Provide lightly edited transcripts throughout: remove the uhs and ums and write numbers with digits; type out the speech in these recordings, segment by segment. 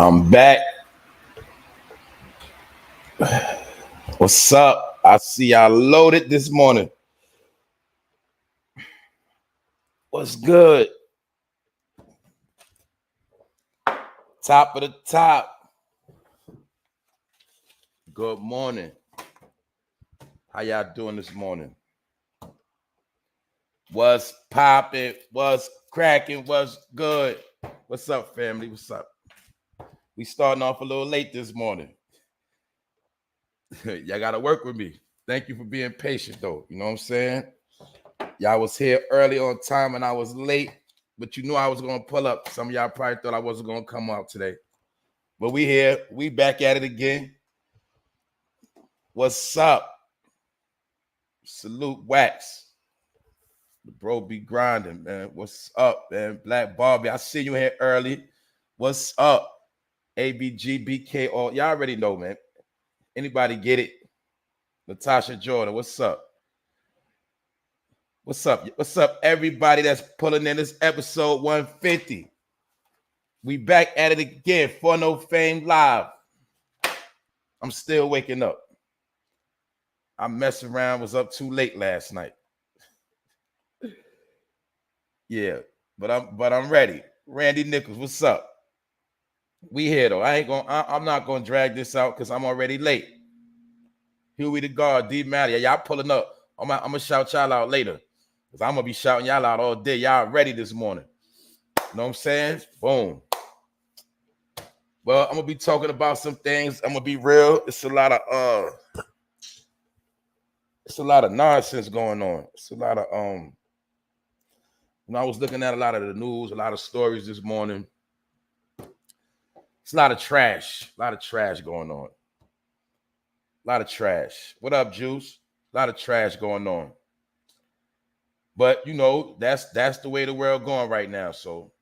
I'm back. What's up? I see y'all loaded this morning. What's good? Top of the top. Good morning. How y'all doing this morning? What's popping? What's cracking? What's good? What's up, family? What's up? We starting off a little late this morning. Y'all got to work with me. Thank you for being patient, though. You know what I'm saying? Y'all was here early on time and I was late, but you knew I was going to pull up. Some of y'all probably thought I wasn't going to come out today. But we here. We back at it again. What's up? Salute Wax. The bro be grinding, man. What's up, man? Black Barbie, I see you here early. What's up? ABGBK, all y'all already know, man. Anybody get it? Natasha Jordan, what's up? What's up? What's up, everybody that's pulling in this episode 150? We back at it again. For No Fame Live. I'm still waking up. I messed around, was up too late last night. Yeah, but I'm ready. Randy Nichols, what's up? We here though. I'm not gonna drag this out because I'm already late. Huey the God, D Malia, y'all pulling up. I'm gonna shout y'all out later. Because I'm gonna be shouting y'all out all day. Y'all ready this morning. You know what I'm saying? Boom. Well, I'm gonna be talking about some things. I'm gonna be real. It's a lot of nonsense going on. It's a lot of I was looking at a lot of the news, a lot of stories this morning. It's a lot of trash going on. A lot of trash. What up, Juice? A lot of trash going on. But you know, that's the way the world going right now. So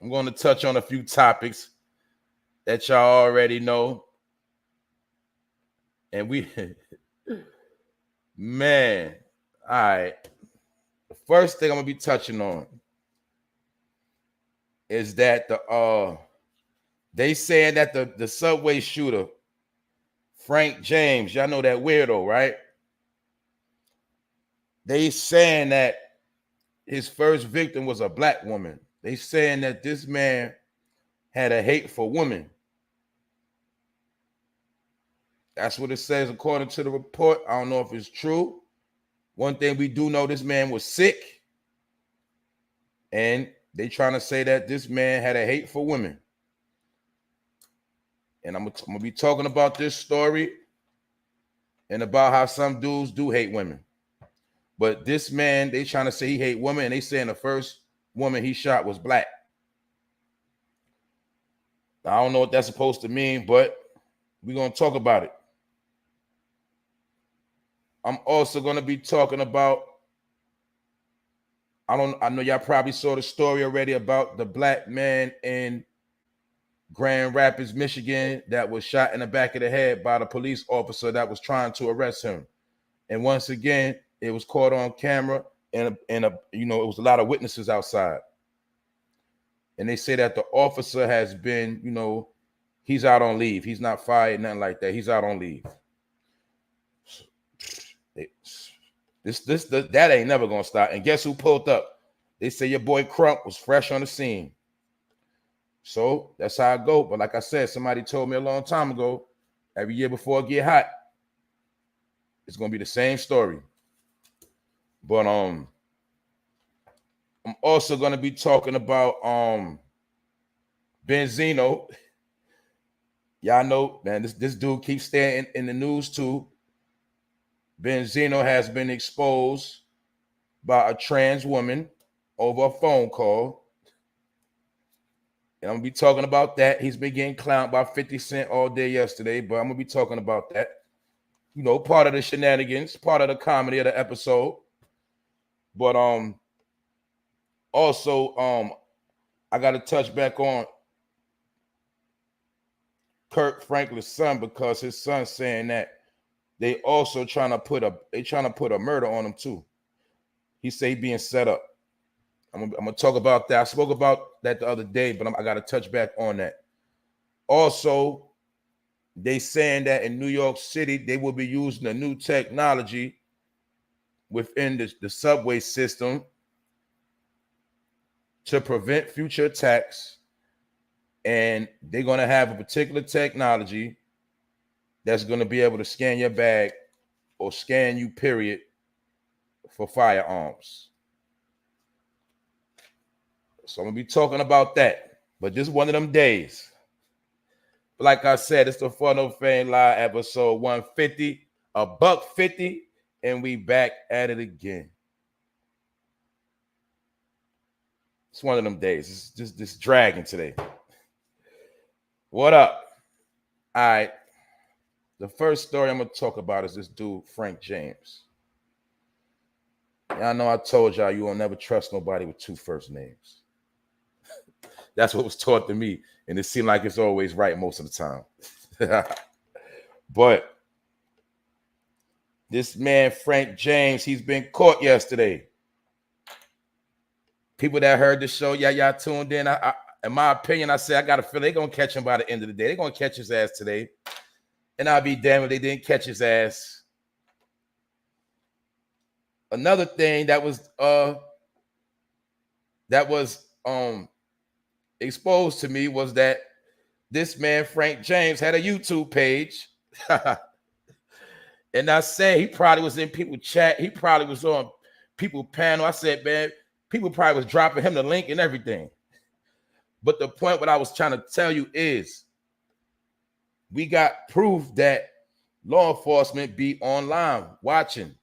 I'm going to touch on a few topics that y'all already know. And we man, all right. The first thing I'm gonna be touching on is that they saying that the subway shooter, FRANKJAMES, y'all know that weirdo, right? They saying that his first victim was a black woman. They saying that this man had a hate for women. That's what it says according to the report. I don't know if it's true. One thing we do know, this man was sick. And they trying to say that this man had a hate for women. And I'm gonna be talking about this story and about how some dudes do hate women. But this man, they trying to say he hate women, and they saying the first woman he shot was black. I don't know what that's supposed to mean, but we're gonna talk about it. I'm also gonna be talking about, I know y'all probably saw the story already about the black man in Grand Rapids, Michigan, that was shot in the back of the head by the police officer that was trying to arrest him. And once again, it was caught on camera, and it was a lot of witnesses outside. And they say that the officer has been, he's out on leave. He's not fired, nothing like that. He's out on leave. That ain't never gonna stop. And guess who pulled up? They say your boy Crump was fresh on the scene. So that's how I go. But like I said, somebody told me a long time ago, every year before it get hot, it's gonna be the same story. But I'm also gonna be talking about Benzino. Y'all know, man, this dude keeps staying in the news too. Benzino has been exposed by a trans woman over a phone call. And I'm gonna be talking about that. He's been getting clowned by 50 Cent all day yesterday, but I'm gonna be talking about that. Part of the shenanigans, part of the comedy of the episode. But also I gotta touch back on Kirk Franklin's son, because his son's saying that they also trying to put a murder on him too. He say he being set up. I'm gonna talk about that. I spoke about that the other day, but I gotta touch back on that. Also, they saying that in New York City, they will be using a new technology within the subway system to prevent future attacks. And they're going to have a particular technology that's going to be able to scan your bag or scan you, period, for firearms. So I'm going to be talking about that. But this is one of them days. Like I said, it's the Fun of Fame Live episode 150, $150, and we back at it again. It's one of them days. It's just this dragging today. What up? All right. The first story I'm going to talk about is this dude, FRANKJAMES. Y'all know I told y'all you will never trust nobody with two first names. That's what was taught to me. And it seemed like it's always right most of the time. But this man, FRANKJAMES, he's been caught yesterday. People that heard the show, y'all tuned in. In my opinion, I said, I got a feeling they're going to catch him by the end of the day. They're going to catch his ass today. And I'll be damned if they didn't catch his ass. Another thing that was exposed to me was that this man, FRANKJAMES, had a YouTube page. And I said he probably was in people chat. He probably was on people panel. I said, man, people probably was dropping him the link and everything. But the point what I was trying to tell you is we got proof that law enforcement be online watching.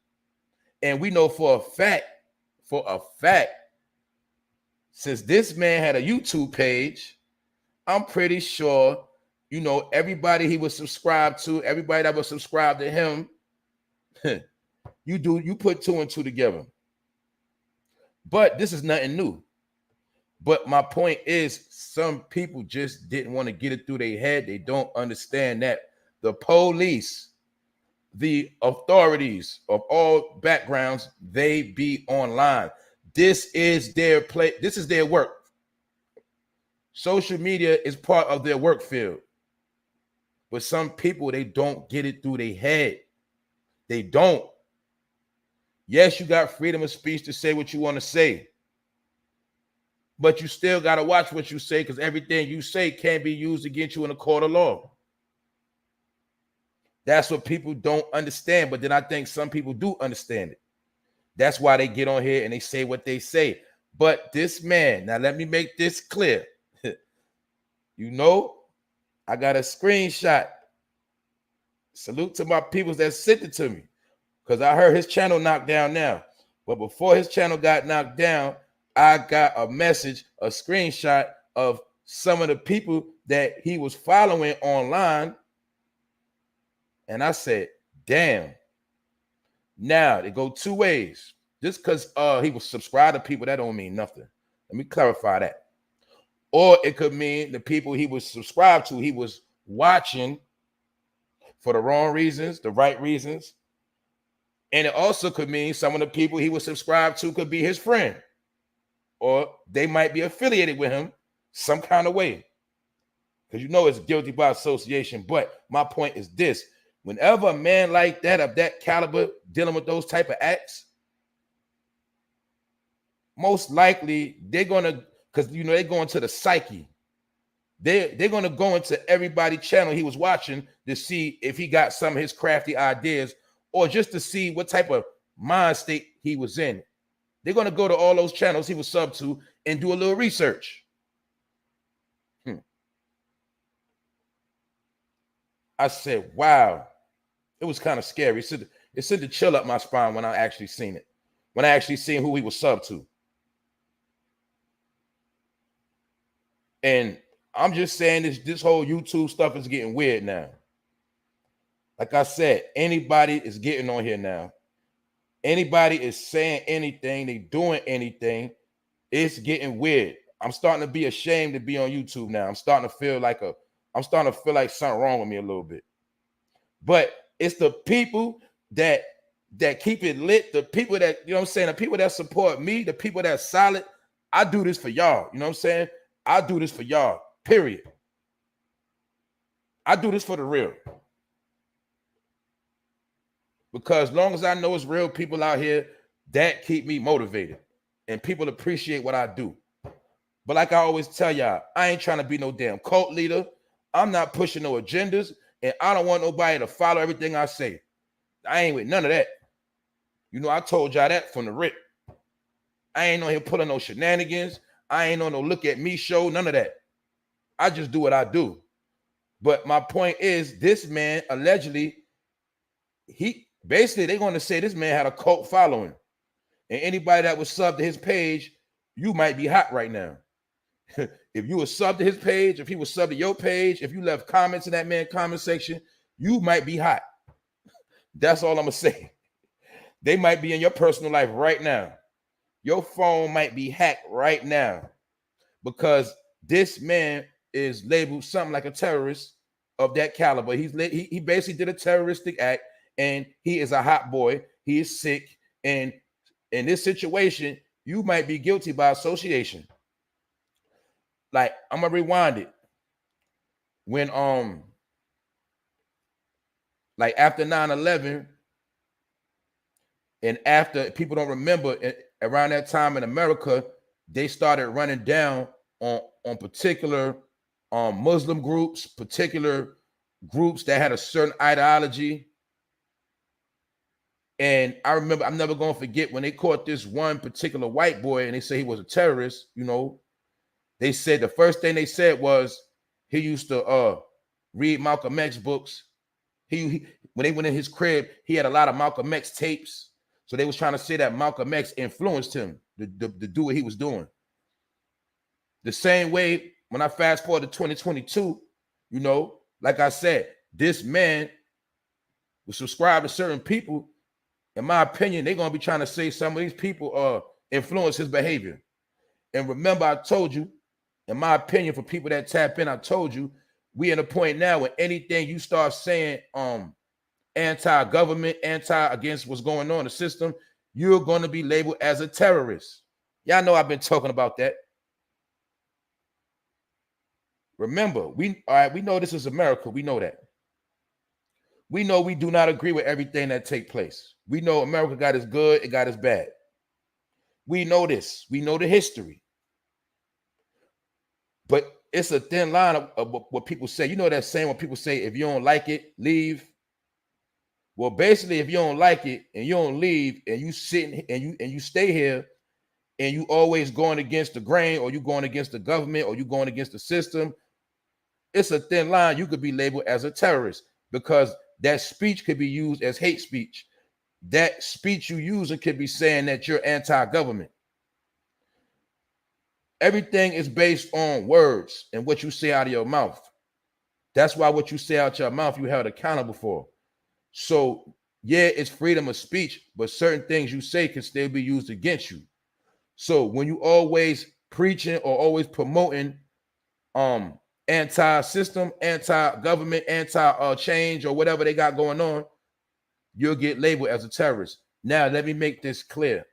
And we know for a fact, since this man had a YouTube page, I'm pretty sure, you know, everybody he was subscribed to, everybody that was subscribed to him, you put two and two together. But this is nothing new. But my point is, some people just didn't want to get it through their head. They don't understand that the police, the authorities of all backgrounds, they be online. This is their play. This is their work. Social media is part of their work field. But some people, they don't get it through their head. They don't. Yes, you got freedom of speech to say what you want to say. But you still got to watch what you say, because everything you say can be used against you in a court of law. That's what people don't understand. But then I think some people do understand it. That's why they get on here and they say what they say. But this man, now let me make this clear. You know, I got a screenshot. Salute to my people that sent it to me, because I heard his channel knocked down now. But before his channel got knocked down, I got a message, a screenshot of some of the people that he was following online. And I said, damn. Now, they go two ways. Just because he was subscribed to people, that don't mean nothing. Let me clarify that. Or it could mean the people he was subscribed to, he was watching for the wrong reasons, the right reasons. And it also could mean some of the people he was subscribed to could be his friend. Or they might be affiliated with him some kind of way. Because you know it's guilty by association. But my point is this. Whenever a man like that, of that caliber, dealing with those type of acts, most likely they're going to, because, you know, they're going to the psyche. They're going to go into everybody's channel he was watching to see if he got some of his crafty ideas, or just to see what type of mind state he was in. They're going to go to all those channels he was sub to and do a little research. I said, wow, it was kind of scary. It sent the chill up my spine when I actually seen it, when I actually seen who he was sub to. And I'm just saying this whole YouTube stuff is getting weird now. Like I said, anybody is getting on here now. Anybody is saying anything, they doing anything, it's getting weird. I'm starting to be ashamed to be on YouTube now. I'm starting to feel like something wrong with me a little bit. But it's the people that keep it lit, the people that, you know what I'm saying, the people that support me, the people that's solid. I do this for y'all. You know what I'm saying? I do this for y'all, period. I do this for the real. Because as long as I know it's real people out here, that keep me motivated. And people appreciate what I do. But like I always tell y'all, I ain't trying to be no damn cult leader. I'm not pushing no agendas. And I don't want nobody to follow everything I say. I ain't with none of that. You know, I told y'all that from the rip. I ain't on here pulling no shenanigans. I ain't on no look at me show, none of that. I just do what I do. But my point is, this man allegedly, they're going to say this man had a cult following. And anybody that was sub to his page, you might be hot right now. If you were sub to his page, if he was sub to your page, if you left comments in that man's comment section, you might be hot. That's all I'm going to say. They might be in your personal life right now. Your phone might be hacked right now because this man is labeled something like a terrorist of that caliber. He basically did a terroristic act, and he is a hot boy. He is sick, and in this situation, you might be guilty by association. Like, I'm gonna rewind it. When like after 9/11, and after, people don't remember, around that time in America, they started running down on particular Muslim groups, particular groups that had a certain ideology. And I remember, I'm never going to forget when they caught this one particular white boy and they say he was a terrorist. You know, they said the first thing they said was he used to read Malcolm X books. When they went in his crib, he had a lot of Malcolm X tapes. So they was trying to say that Malcolm X influenced him to do what he was doing. The same way, when I fast forward to 2022, you know, like I said, this man was subscribed to certain people. In my opinion, they're going to be trying to say some of these people influence his behavior. And remember, I told you, in my opinion, for people that tap in, I told you, we in a point now where anything you start saying anti-government, against what's going on in the system, you're going to be labeled as a terrorist. Y'all know I've been talking about that. Remember, we know this is America. We know that. We know we do not agree with everything that take place. We know America got its good, it got its bad. We know this. We know the history. But it's a thin line of what people say. You know that saying when people say, if you don't like it, leave. Well, basically, if you don't like it and you don't leave and you sit and you stay here and you always going against the grain, or you going against the government, or you going against the system, it's a thin line. You could be labeled as a terrorist because that speech could be used as hate speech. That speech you using could be saying that you're anti-government. Everything is based on words and what you say out of your mouth. That's why what you say out your mouth, you held accountable for. So, yeah, it's freedom of speech, but certain things you say can still be used against you. So when you always preaching or always promoting anti-system, anti-government, anti-change, or whatever they got going on, you'll get labeled as a terrorist. Now, let me make this clear.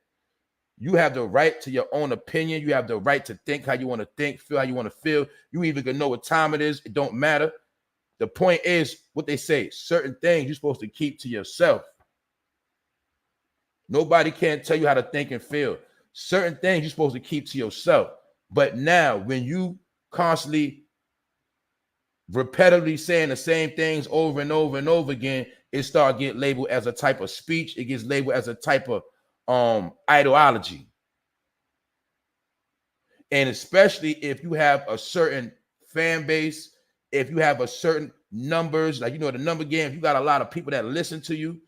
You have the right to your own opinion. You have the right to think how you want to think, feel how you want to feel. You even can know what time it is. It don't matter. The point is what they say, certain things you're supposed to keep to yourself. Nobody can tell you how to think and feel. Certain things you're supposed to keep to yourself. But now when you constantly repetitively saying the same things over and over and over again, it starts getting labeled as a type of speech. It gets labeled as a type of ideology. And especially if you have a certain fan base, if you have a certain numbers, like, you know, the number game, if you got a lot of people that listen to you,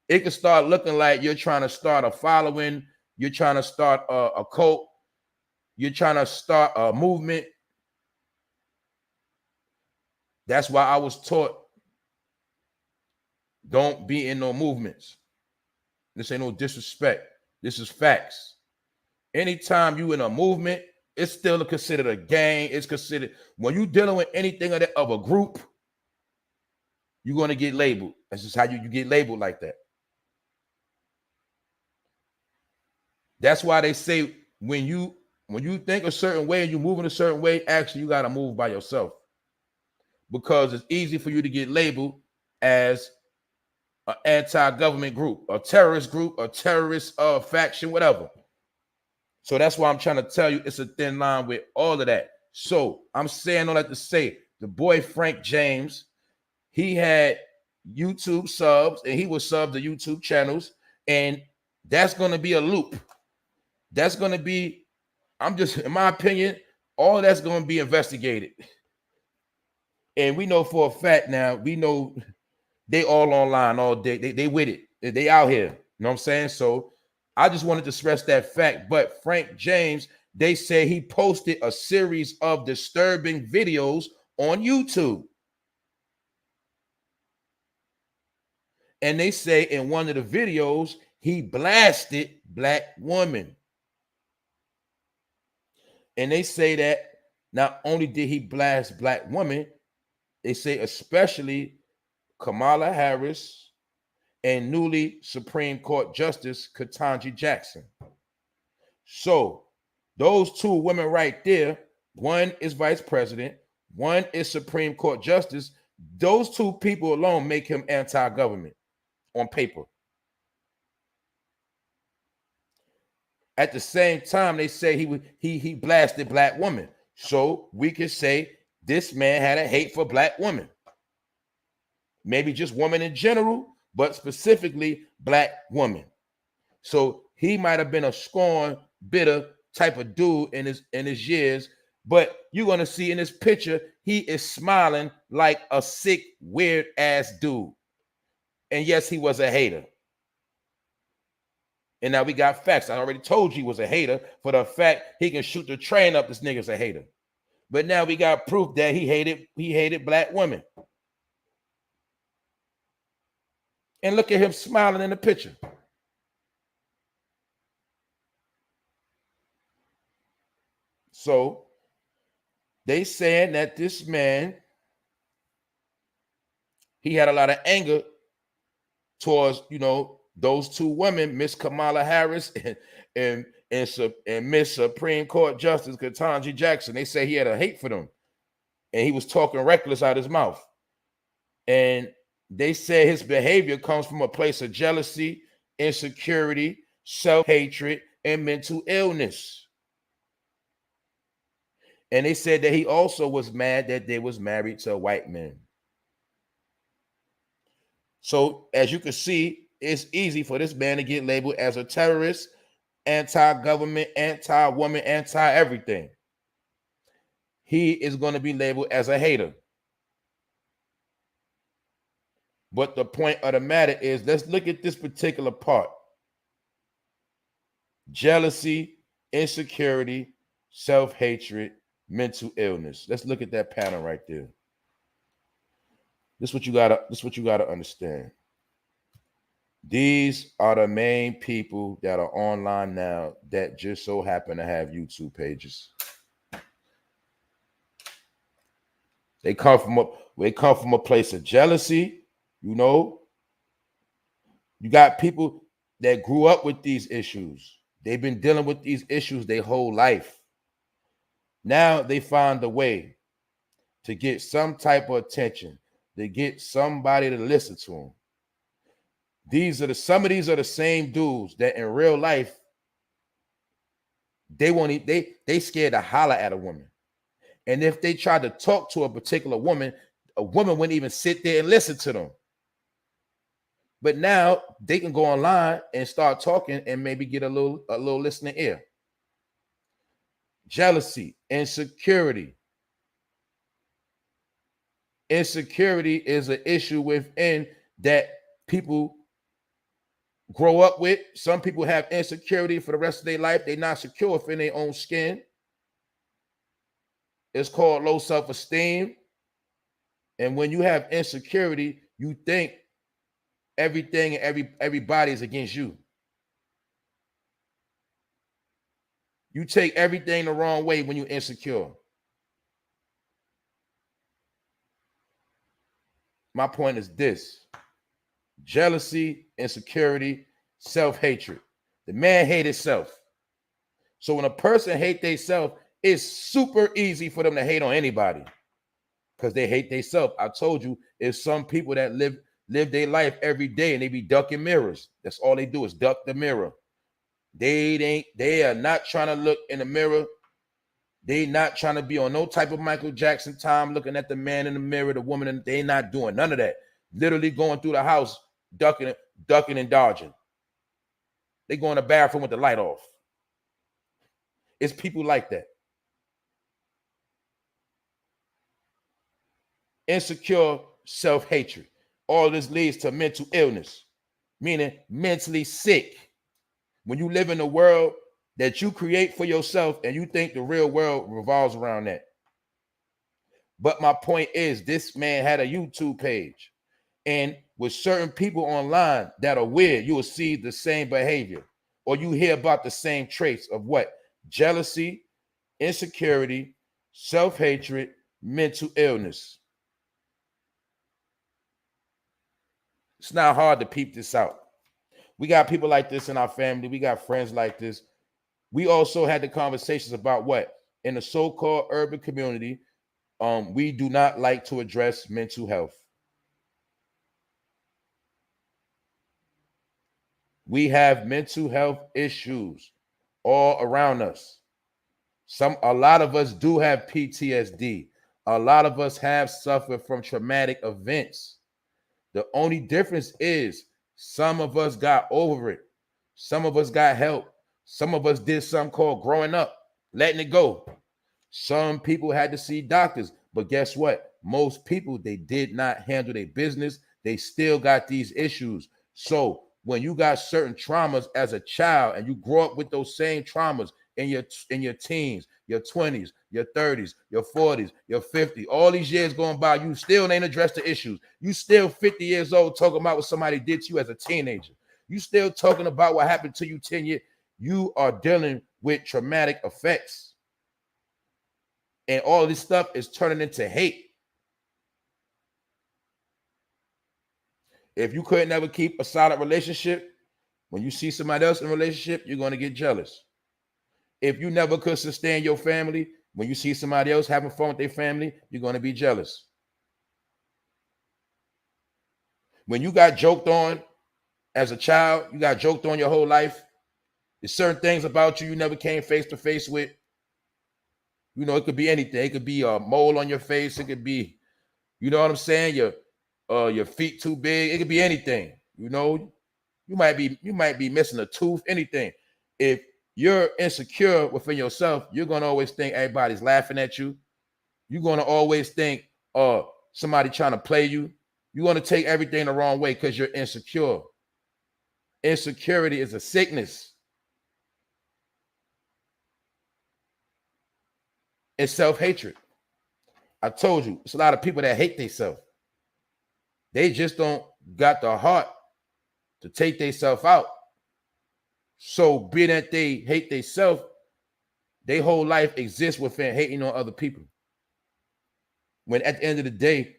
it can start looking like you're trying to start a following, you're trying to start a cult, you're trying to start a movement. That's why I was taught, don't be in no movements. This ain't no disrespect. This is facts. Anytime you in a movement, it's still considered a gang. It's considered, when you dealing with anything of a group, you're going to get labeled. That's just how you get labeled like that. That's why they say when you think a certain way and you move in a certain way, actually you got to move by yourself. because it's easy for you to get labeled as an anti-government group, a terrorist faction, whatever. So that's why I'm trying to tell you it's a thin line with all of that. So I'm saying all that to say the boy Frank James, he had YouTube subs and he was sub to YouTube channels, and that's going to be a loop. That's going to be, in my opinion, all that's going to be investigated. And we know for a fact now, we know they all online all day. They with it. They out here. You know what I'm saying? So I just wanted to stress that fact. But Frank James, they say he posted a series of disturbing videos on YouTube. And they say in one of the videos, he blasted black women. And they say that not only did he blast black women, they say especially Kamala Harris and newly Supreme Court Justice Ketanji Jackson. So those two women right there, one is vice president, one is Supreme Court Justice. Those two people alone make him anti-government on paper. At the same time, they say he blasted black women. So we could say this man had a hate for black women. Maybe just women in general, but specifically black women. So he might have been a scorned, bitter type of dude in his years, but you're gonna see in this picture, he is smiling like a sick, weird ass dude. And yes, he was a hater. And now we got facts. I already told you he was a hater for the fact he can shoot the train up. This nigga's a hater. But now we got proof that he hated black women. And look at him smiling in the picture. So they saying that this man, he had a lot of anger towards, those two women, Miss Kamala Harris and Miss Supreme Court Justice Ketanji Jackson. They say he had a hate for them, and he was talking reckless out his mouth. And they say his behavior comes from a place of jealousy, insecurity, self-hatred, and mental illness. And they said that he also was mad that they was married to a white man. So as you can see, it's easy for this man to get labeled as a terrorist, anti-government, anti-woman, anti-everything. He is going to be labeled as a hater. But the point of the matter is, let's look at this particular part. Jealousy, insecurity, self-hatred, mental illness. Let's look at that pattern right there. This is what you gotta understand. These are the main people that are online now that just so happen to have YouTube pages. They come from a place of jealousy, You got people that grew up with these issues. They've been dealing with these issues their whole life. Now they find a way to get some type of attention, to get somebody to listen to them. Some of these are the same dudes that in real life they scared to holler at a woman. And if they tried to talk to a particular woman, a woman wouldn't even sit there and listen to them. But now they can go online and start talking and maybe get a little listening ear. Jealousy, insecurity. Insecurity is an issue within that people grow up with. Some people have insecurity for the rest of their life. They're not secure within their own skin. It's called low self-esteem. And when you have insecurity, you think everything and everybody is against you. You take everything the wrong way when you're insecure. My point is this: jealousy, insecurity, self-hatred. The man hates himself. So when a person hates themselves, it's super easy for them to hate on anybody. because they hate themselves. I told you, it's some people that live their life every day and they be ducking mirrors. That's all they do is duck the mirror. They are not trying to look in the mirror. They not trying to be on no type of Michael Jackson time looking at the man in the mirror, the woman, and they not doing none of that. Literally going through the house, ducking and dodging. They go in the bathroom with the light off. It's people like that. Insecure self-hatred. All this leads to mental illness, meaning mentally sick. When you live in a world that you create for yourself and you think the real world revolves around that. But my point is, this man had a YouTube page, and with certain people online that are weird, you will see the same behavior, or you hear about the same traits of what? Jealousy, insecurity, self-hatred, mental illness. It's not hard to peep this out. We got people like this in our family. We got friends like this. We also had the conversations about what? In the so-called urban community, we do not like to address mental health. We have mental health issues all around us. A lot of us do have PTSD. A lot of us have suffered from traumatic events. The only difference is some of us got over it. Some of us got help. Some of us did something called growing up, letting it go. Some people had to see doctors, but guess what? Most people, they did not handle their business. They still got these issues. So when you got certain traumas as a child and you grow up with those same traumas in your teens, your 20s, your 30s, your 40s, your 50s, all these years going by, you still ain't addressed the issues. You still 50 years old talking about what somebody did to you as a teenager. You still talking about what happened to you 10 years. You are dealing with traumatic effects. And all this stuff is turning into hate. If you couldn't ever keep a solid relationship, when you see somebody else in a relationship, you're going to get jealous. If you never could sustain your family, when you see somebody else having fun with their family, you're going to be jealous. When you got joked on as a child, you got joked on your whole life, there's certain things about you never came face to face with. You know, it could be anything. It could be a mole on your face. It could be, you know what I'm saying? Your feet too big. It could be anything. You know, you might be missing a tooth, anything. If you're insecure within yourself, you're going to always think everybody's laughing at you. You're going to always think, somebody trying to play you. You're going to take everything the wrong way because you're insecure. Insecurity is a sickness. It's self-hatred. I told you, it's a lot of people that hate themselves. They just don't got the heart to take themselves out. So being that they hate themselves, their whole life exists within hating on other people. When at the end of the day,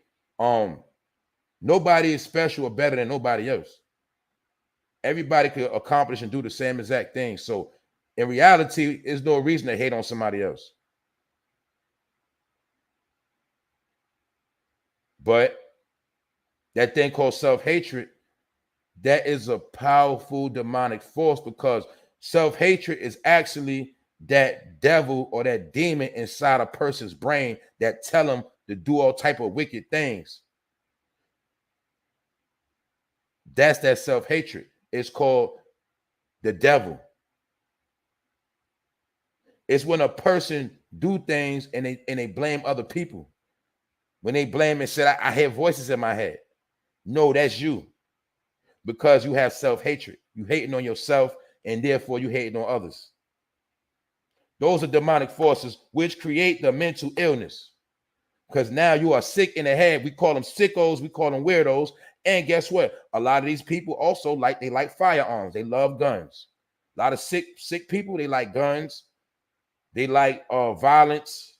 nobody is special or better than nobody else. Everybody could accomplish and do the same exact thing. So in reality, there's no reason to hate on somebody else. But that thing called self-hatred, that is a powerful demonic force, because self-hatred is actually that devil or that demon inside a person's brain that tell them to do all type of wicked things. That's that self-hatred. It's called the devil. It's when a person do things and they blame other people. When they blame and say, I hear voices in my head. No, that's you. Because you have self-hatred. You hating on yourself, and therefore you hating on others. Those are demonic forces which create the mental illness. Because now you are sick in the head. We call them sickos. We call them weirdos. And guess what? A lot of these people also like firearms. They love guns. A lot of sick people, they like guns. They like violence,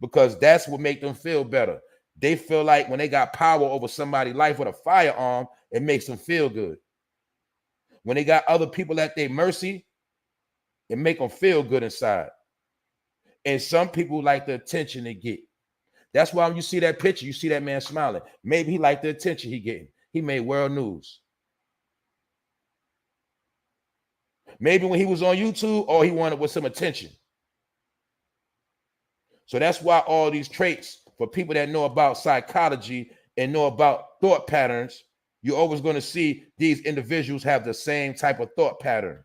because that's what makes them feel better. They feel like when they got power over somebody's life with a firearm, it makes them feel good. When they got other people at their mercy, it make them feel good inside. And some people like the attention they get. That's why when you see that picture, you see that man smiling. Maybe he liked the attention he getting. He made world news. Maybe when he was on YouTube, all he wanted was some attention. So that's why all these traits, for people that know about psychology and know about thought patterns, you're always going to see these individuals have the same type of thought pattern.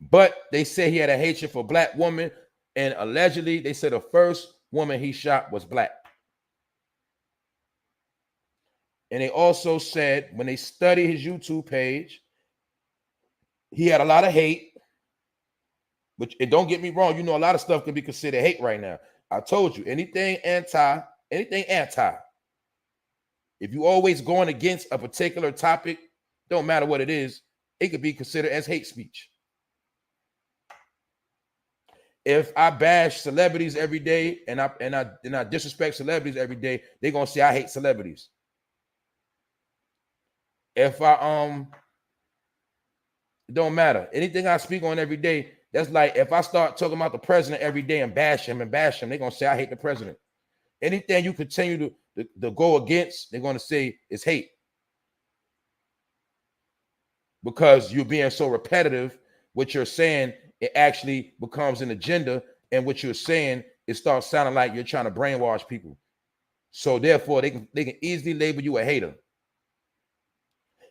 But they say he had a hatred for black women, and allegedly they said the first woman he shot was black. And they also said when they studied his YouTube page, he had a lot of hate. Which, and don't get me wrong, you know, a lot of stuff can be considered hate right now. I told you, anything anti. If you always going against a particular topic, don't matter what it is, it could be considered as hate speech. If I bash celebrities every day and I disrespect celebrities every day, they're gonna say I hate celebrities. If I it don't matter. Anything I speak on every day, that's like if I start talking about the president every day and bash him, they're gonna say I hate the president. Anything you continue to go against, they're gonna say it's hate. Because you're being so repetitive, what you're saying, it actually becomes an agenda, and what you're saying, it starts sounding like you're trying to brainwash people. So therefore, they can easily label you a hater.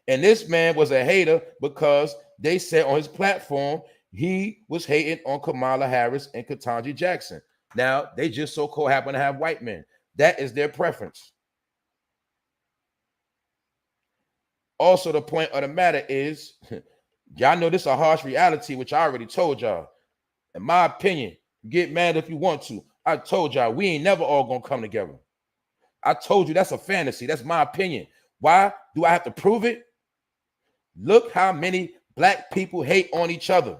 And this man was a hater because they said on his platform he was hating on Kamala Harris and Ketanji Jackson. Now, they just so-called happen to have white men. That is their preference. Also, the point of the matter is, y'all know this is a harsh reality, which I already told y'all. In my opinion, get mad if you want to. I told y'all, we ain't never all gonna come together. I told you that's a fantasy. That's my opinion. Why do I have to prove it? Look how many black people hate on each other.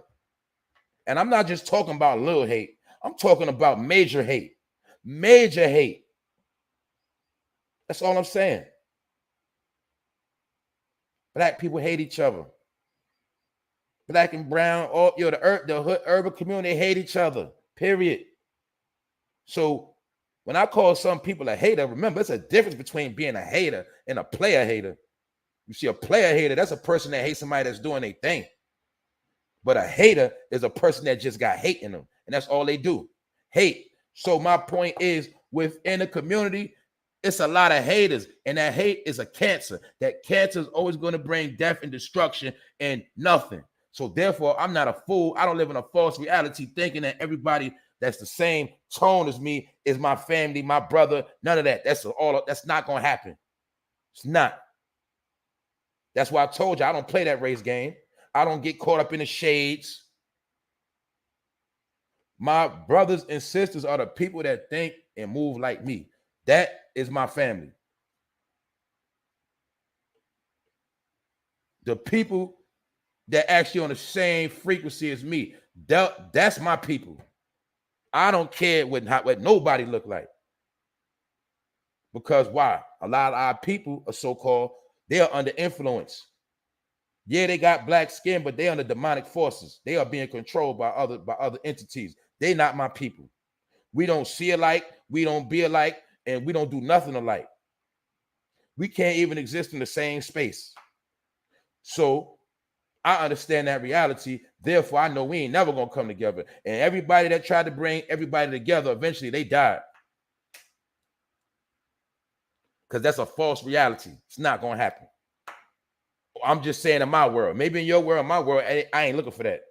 And I'm not just talking about little hate. I'm talking about major hate. Major hate. That's all I'm saying. Black people hate each other. Black and brown, all the hood urban community hate each other. Period. So when I call some people a hater, remember, it's a difference between being a hater and a player hater. You see, a player hater, that's a person that hates somebody that's doing their thing. But a hater is a person that just got hate in them, and that's all they do, hate. So my point is, within the community, it's a lot of haters, and that hate is a cancer. That cancer is always going to bring death and destruction and nothing. So therefore, I'm not a fool. I don't live in a false reality thinking that everybody that's the same tone as me is my family, my brother. None of that. That's not going to happen. It's not. That's why I told you I don't play that race game. I don't get caught up in the shades. My brothers and sisters are the people that think and move like me. That is my family. The people that actually on the same frequency as me, that's my people. I don't care what nobody look like. Because why? A lot of our people are so-called, they are under influence. Yeah, they got black skin, but they under demonic forces. They are being controlled by other entities. They not my people. We don't see alike, we don't be alike, and we don't do nothing alike. We can't even exist in the same space. So I understand that reality. Therefore, I know we ain't never gonna come together. And everybody that tried to bring everybody together, eventually they died. Because that's a false reality. It's not gonna happen. I'm just saying in my world. Maybe in your world, in my world, I ain't looking for that.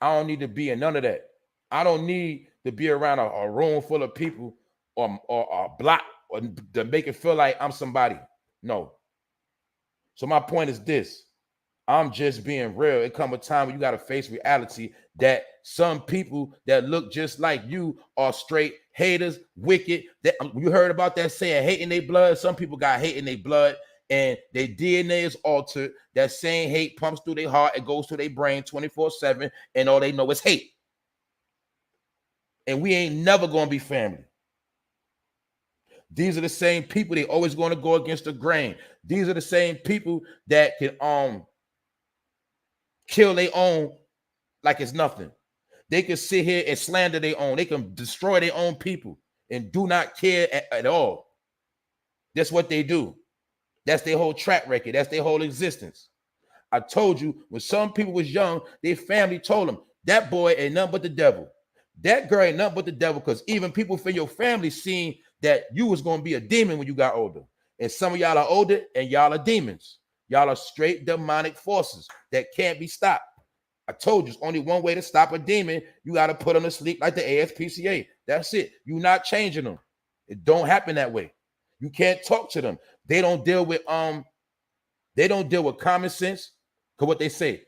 I don't need to be in none of that. I don't need to be around a room full of people or a block or to make it feel like I'm somebody. No. So my point is this. I'm just being real. It comes a time when you got to face reality that some people that look just like you are straight haters, wicked. That you heard about that saying, hate in their blood. Some people got hate in their blood and their DNA is altered. That same hate pumps through their heart. It goes to their brain 24/7 and all they know is hate. And we ain't never going to be family. These are the same people. They always going to go against the grain. These are the same people that can kill their own like it's nothing. They can sit here and slander their own. They can destroy their own people and do not care at all. That's what they do. That's their whole track record. That's their whole existence. I told you, when some people was young, their family told them, that boy ain't nothing but the devil. That girl ain't nothing but the devil, because even people from your family seen that you was going to be a demon when you got older. And some of y'all are older and y'all are demons. Y'all are straight demonic forces that can't be stopped. I told you, it's only one way to stop a demon. You got to put them to sleep like the ASPCA. That's it. You're not changing them. It don't happen that way. You can't talk to them. They don't deal with common sense. Because what they say,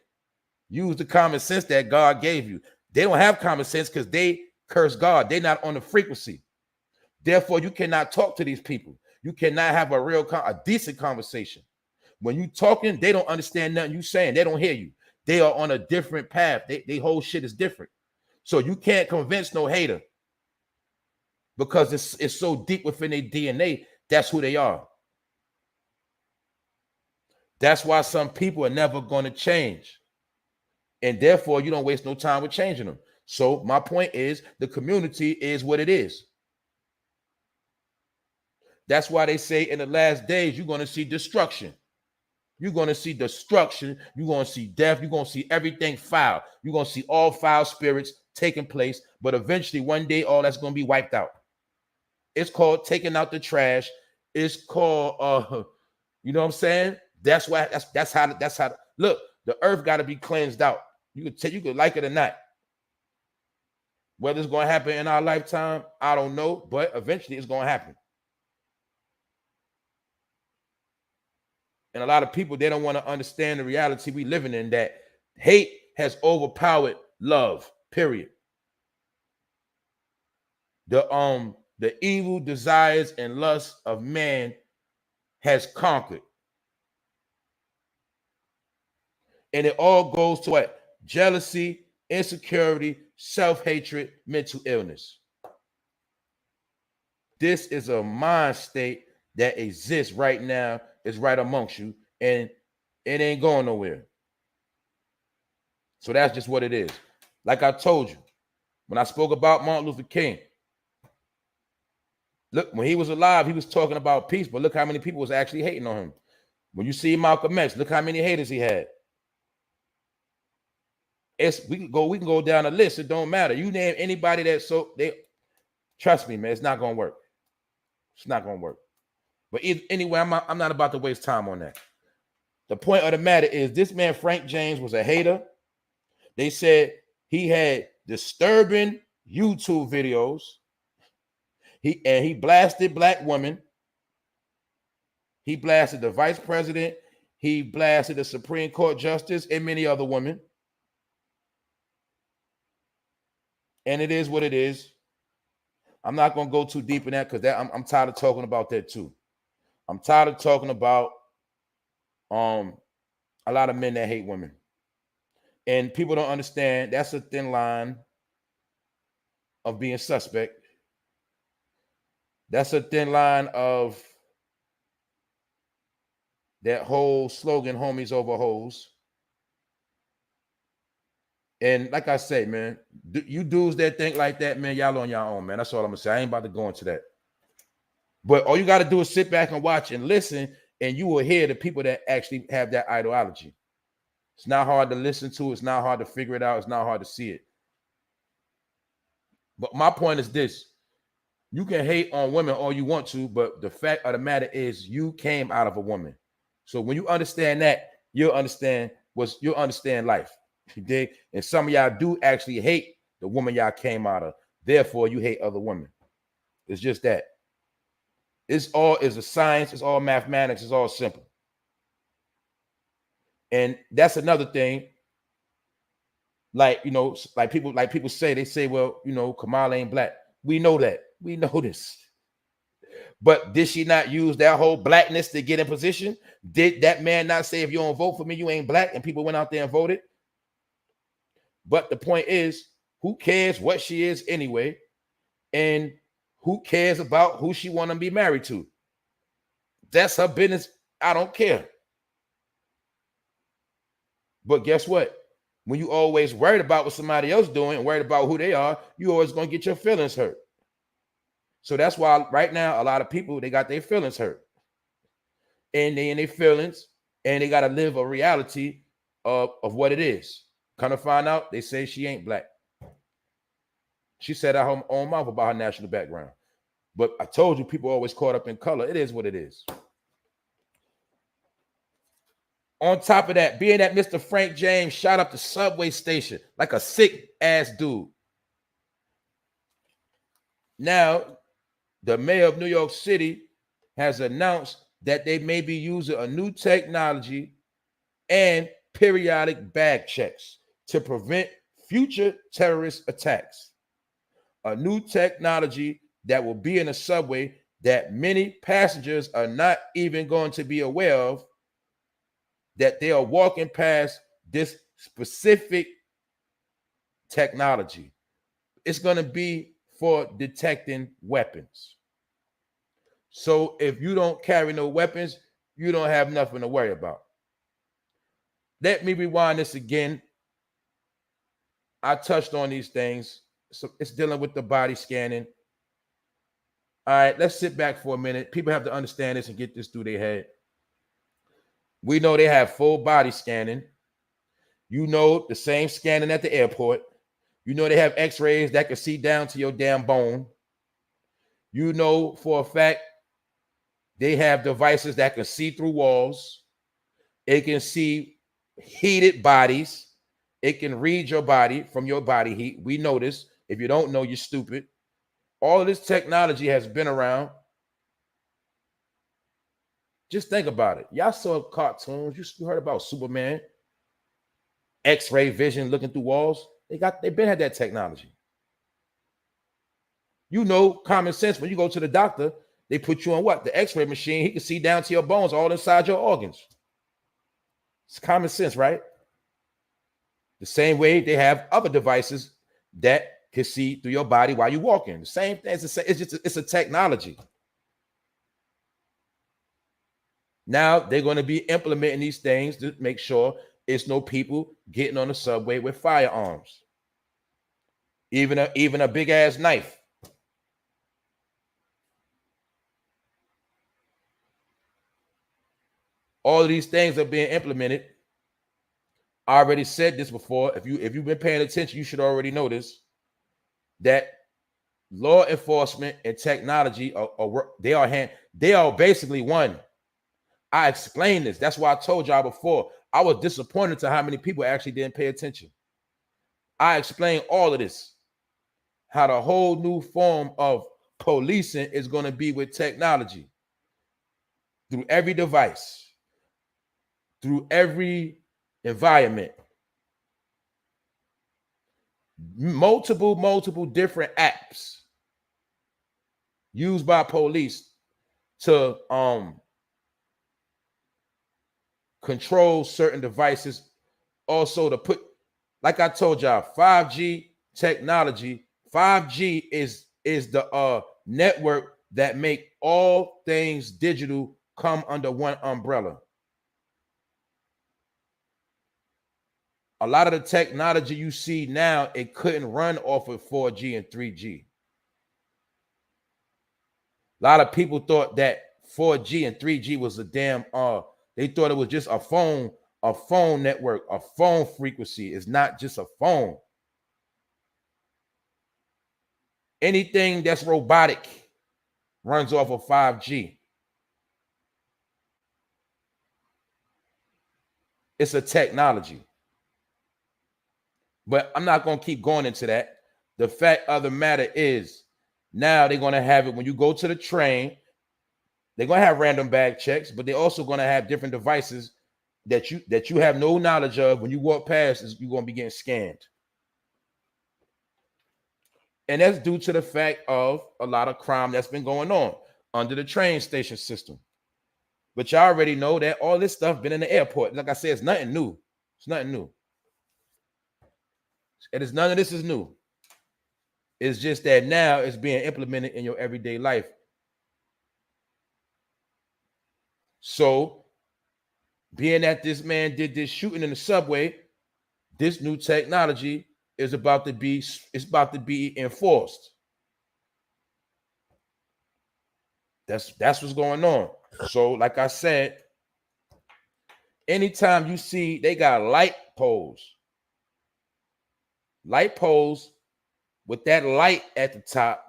use the common sense that God gave you. They don't have common sense because they curse God. They're not on the frequency. Therefore, you cannot talk to these people. You cannot have a decent conversation. When you talking, they don't understand nothing you saying. They don't hear you. They are on a different path. They whole shit is different. So you can't convince no hater, because it's so deep within their DNA. That's who they are. That's why some people are never going to change. And therefore, you don't waste no time with changing them. So my point is, the community is what it is. That's why they say in the last days, you're going to see destruction. You're going to see destruction. You're going to see death. You're going to see everything foul. You're going to see all foul spirits taking place. But eventually, one day, all that's going to be wiped out. It's called taking out the trash. It's called, you know what I'm saying? That's why. That's how. Look, the earth got to be cleansed out. You could like it or not. Whether it's going to happen in our lifetime, I don't know. But eventually, it's going to happen. And a lot of people, they don't want to understand the reality we living in, that hate has overpowered love, period. The evil desires and lusts of man has conquered. And it all goes to what? Jealousy, insecurity, self-hatred, mental illness. This is a mind state that exists right now. It's right amongst you, and it ain't going nowhere. So that's just what it is. Like I told you, when I spoke about Martin Luther King, look, when he was alive, he was talking about peace, but look how many people was actually hating on him. When you see Malcolm X, look how many haters he had. We can go down the list. It don't matter. You name anybody trust me, man, it's not gonna work. It's not gonna work. But anyway, I'm not about to waste time on that. The point of the matter is, this man Frank James was a hater. They said he had disturbing YouTube videos. He blasted black women. He blasted the vice president. He blasted the Supreme Court justice and many other women. And it is what it is. I'm not going to go too deep in that, because I'm tired of talking about that too. I'm tired of talking about a lot of men that hate women. And people don't understand that's a thin line of being suspect. That's a thin line of that whole slogan, homies over hoes. And like I say, man, you dudes that think like that, man, y'all on your own, man. That's all I'm going to say. I ain't about to go into that. But all you got to do is sit back and watch and listen, and you will hear the people that actually have that ideology. It's not hard to listen to. It's not hard to figure it out. It's not hard to see it. But my point is this. You can hate on women all you want to, but the fact of the matter is you came out of a woman. So when you understand that, you'll understand life. You dig? And some of y'all do actually hate the woman y'all came out of. Therefore, you hate other women. It's just that. It's a science. It's all mathematics. It's all simple. And that's another thing. Like, you know, like people say, they say, well, you know, Kamala ain't black. We know that. We know this. But did she not use that whole blackness to get in position? Did that man not say, if you don't vote for me, you ain't black? And people went out there and voted. But the point is, who cares what she is anyway? And who cares about who she want to be married to? That's her business. I don't care. But guess what? When you always worried about what somebody else doing and worried about who they are, you always gonna get your feelings hurt. So that's why right now a lot of people, they got their feelings hurt, and they in their feelings, and they got to live a reality of what it is. Kind of find out, they say she ain't black. She said out her own mouth about her national background. But I told you, people always caught up in color. It is what it is. On top of that, being that Mr. Frank James shot up the subway station like a sick ass dude. Now, the mayor of New York City has announced that they may be using a new technology and periodic bag checks to prevent future terrorist attacks. A new technology that will be in a subway that many passengers are not even going to be aware of, that they are walking past this specific technology. It's going to be for detecting weapons. So if you don't carry no weapons, you don't have nothing to worry about. Let me rewind this again. I touched on these things. So it's dealing with the body scanning. All right, let's sit back for a minute. People have to understand this and get this through their head. We know they have full body scanning. You know, the same scanning at the airport. You know, they have x-rays that can see down to your damn bone. You know for a fact they have devices that can see through walls. It can see heated bodies. It can read your body from your body heat. We know this. If you don't know, you're stupid. All of this technology has been around. Just think about it. Y'all saw cartoons. You heard about Superman, X-ray vision, looking through walls. They've been had that technology. You know, common sense. When you go to the doctor, they put you on what? The X-ray machine. He can see down to your bones, all inside your organs. It's common sense, right? The same way they have other devices that can see through your body while you're walking. The same thing. It's a technology. Now they're going to be implementing these things to make sure it's no people getting on the subway with firearms, even a big ass knife. All of these things are being implemented. I already said this before. If you've been paying attention, you should already know this, that law enforcement and technology they are basically one. I explained this. That's why I told y'all before. I was disappointed to how many people actually didn't pay attention. I explained all of this, how the whole new form of policing is going to be with technology, through every device, through every environment, multiple different apps used by police to control certain devices. Also to put, like I told y'all, 5G technology. 5G is the network that make all things digital come under one umbrella. A lot of the technology you see now, it couldn't run off of 4G and 3G. A lot of people thought that 4G and 3G was a damn they thought it was just a phone network, a phone frequency. It's not just a phone. Anything that's robotic runs off of 5G. It's a technology. But I'm not going to keep going into that. The fact of the matter is, now they're going to have it when you go to the train. They're going to have random bag checks, but they're also going to have different devices that you have no knowledge of. When you walk past, you're going to be getting scanned. And that's due to the fact of a lot of crime that's been going on under the train station system. But y'all already know that all this stuff been in the airport. Like I said, it's nothing new. It's nothing new. It is none of this is new. It's just that now it's being implemented in your everyday life. So, being that this man did this shooting in the subway, this new technology is about to be enforced. That's what's going on. So, like I said, anytime you see they got light poles with that light at the top,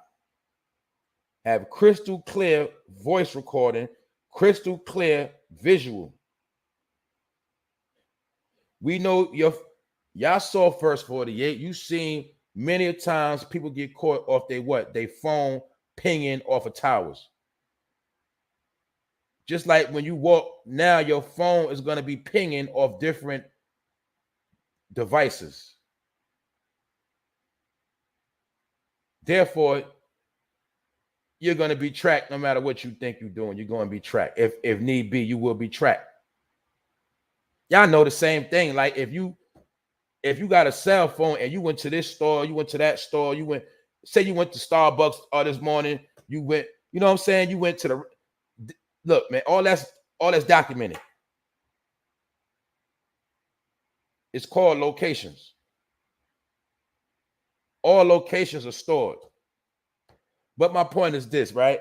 have crystal clear voice recording, crystal clear visual. We know y'all saw First 48. You seen many times people get caught off they phone pinging off of towers. Just like when you walk now, your phone is going to be pinging off different devices. Therefore, you're going to be tracked no matter what you think you're doing. You're going to be tracked. If need be, you will be tracked. Y'all know the same thing. Like if you got a cell phone and you went to this store, you went to that store, you went to Starbucks this morning, you went, you know what I'm saying? You went to the look, man, all that's documented. It's called locations. All locations are stored. But my point is this, right?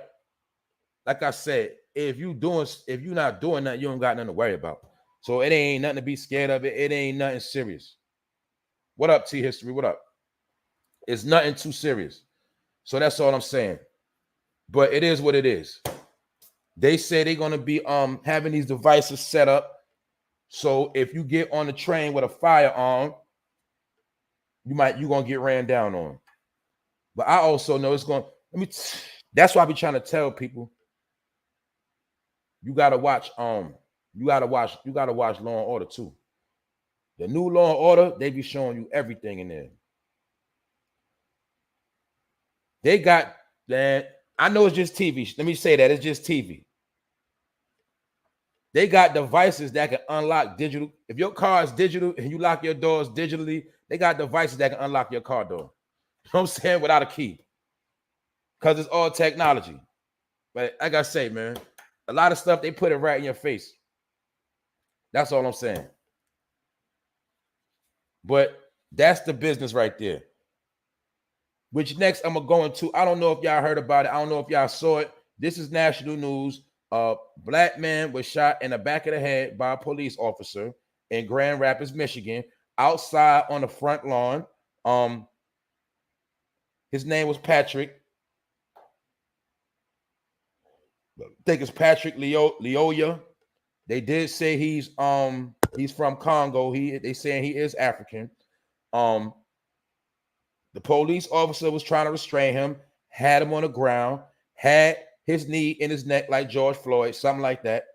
Like I said, if you're not doing that, you don't got nothing to worry about. So it ain't nothing to be scared of. It ain't nothing serious. What up, T History? What up? It's nothing too serious. So that's all I'm saying. But it is what it is. They say they're gonna be having these devices set up. So if you get on the train with a firearm, you're gonna get ran down on. But I also know that's why I be trying to tell people you gotta watch Law and Order too. The new Law and Order, they be showing you everything in there. They got that. I know it's just TV. Let me say that it's just TV. They got devices that can unlock digital. If your car is digital and you lock your doors digitally, they got devices that can unlock your car door. You know what I'm saying? Without a key. Because it's all technology. But like I say, man, a lot of stuff, they put it right in your face. That's all I'm saying. But that's the business right there. Which next I'm going to go into, I don't know if y'all heard about it. I don't know if y'all saw it. This is national news. Black man was shot in the back of the head by a police officer in Grand Rapids, Michigan, outside on the front lawn. His name was Patrick. I think it's Patrick LYOYA. They did say he's from Congo. They saying he is African. The police officer was trying to restrain him, had him on the ground, had his knee in his neck like George Floyd, something like that.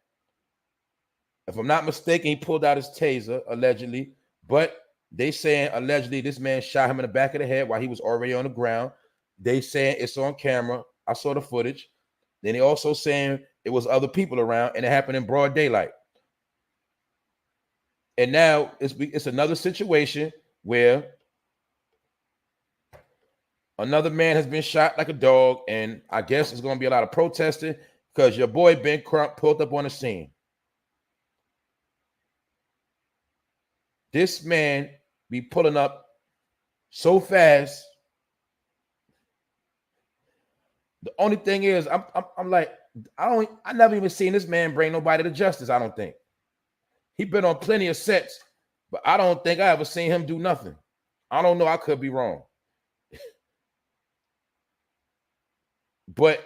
If I'm not mistaken, he pulled out his taser, allegedly. But they saying allegedly this man shot him in the back of the head while he was already on the ground. They saying it's on camera. I saw the footage. Then they also saying it was other people around and it happened in broad daylight. And now it's another situation where another man has been shot like a dog, and I guess it's going to be a lot of protesting because your boy Ben Crump pulled up on the scene. This man be pulling up so fast. The only thing is, I'm like, I never even seen this man bring nobody to justice. I don't think he been on plenty of sets, but I don't think I ever seen him do nothing. I don't know. I could be wrong. But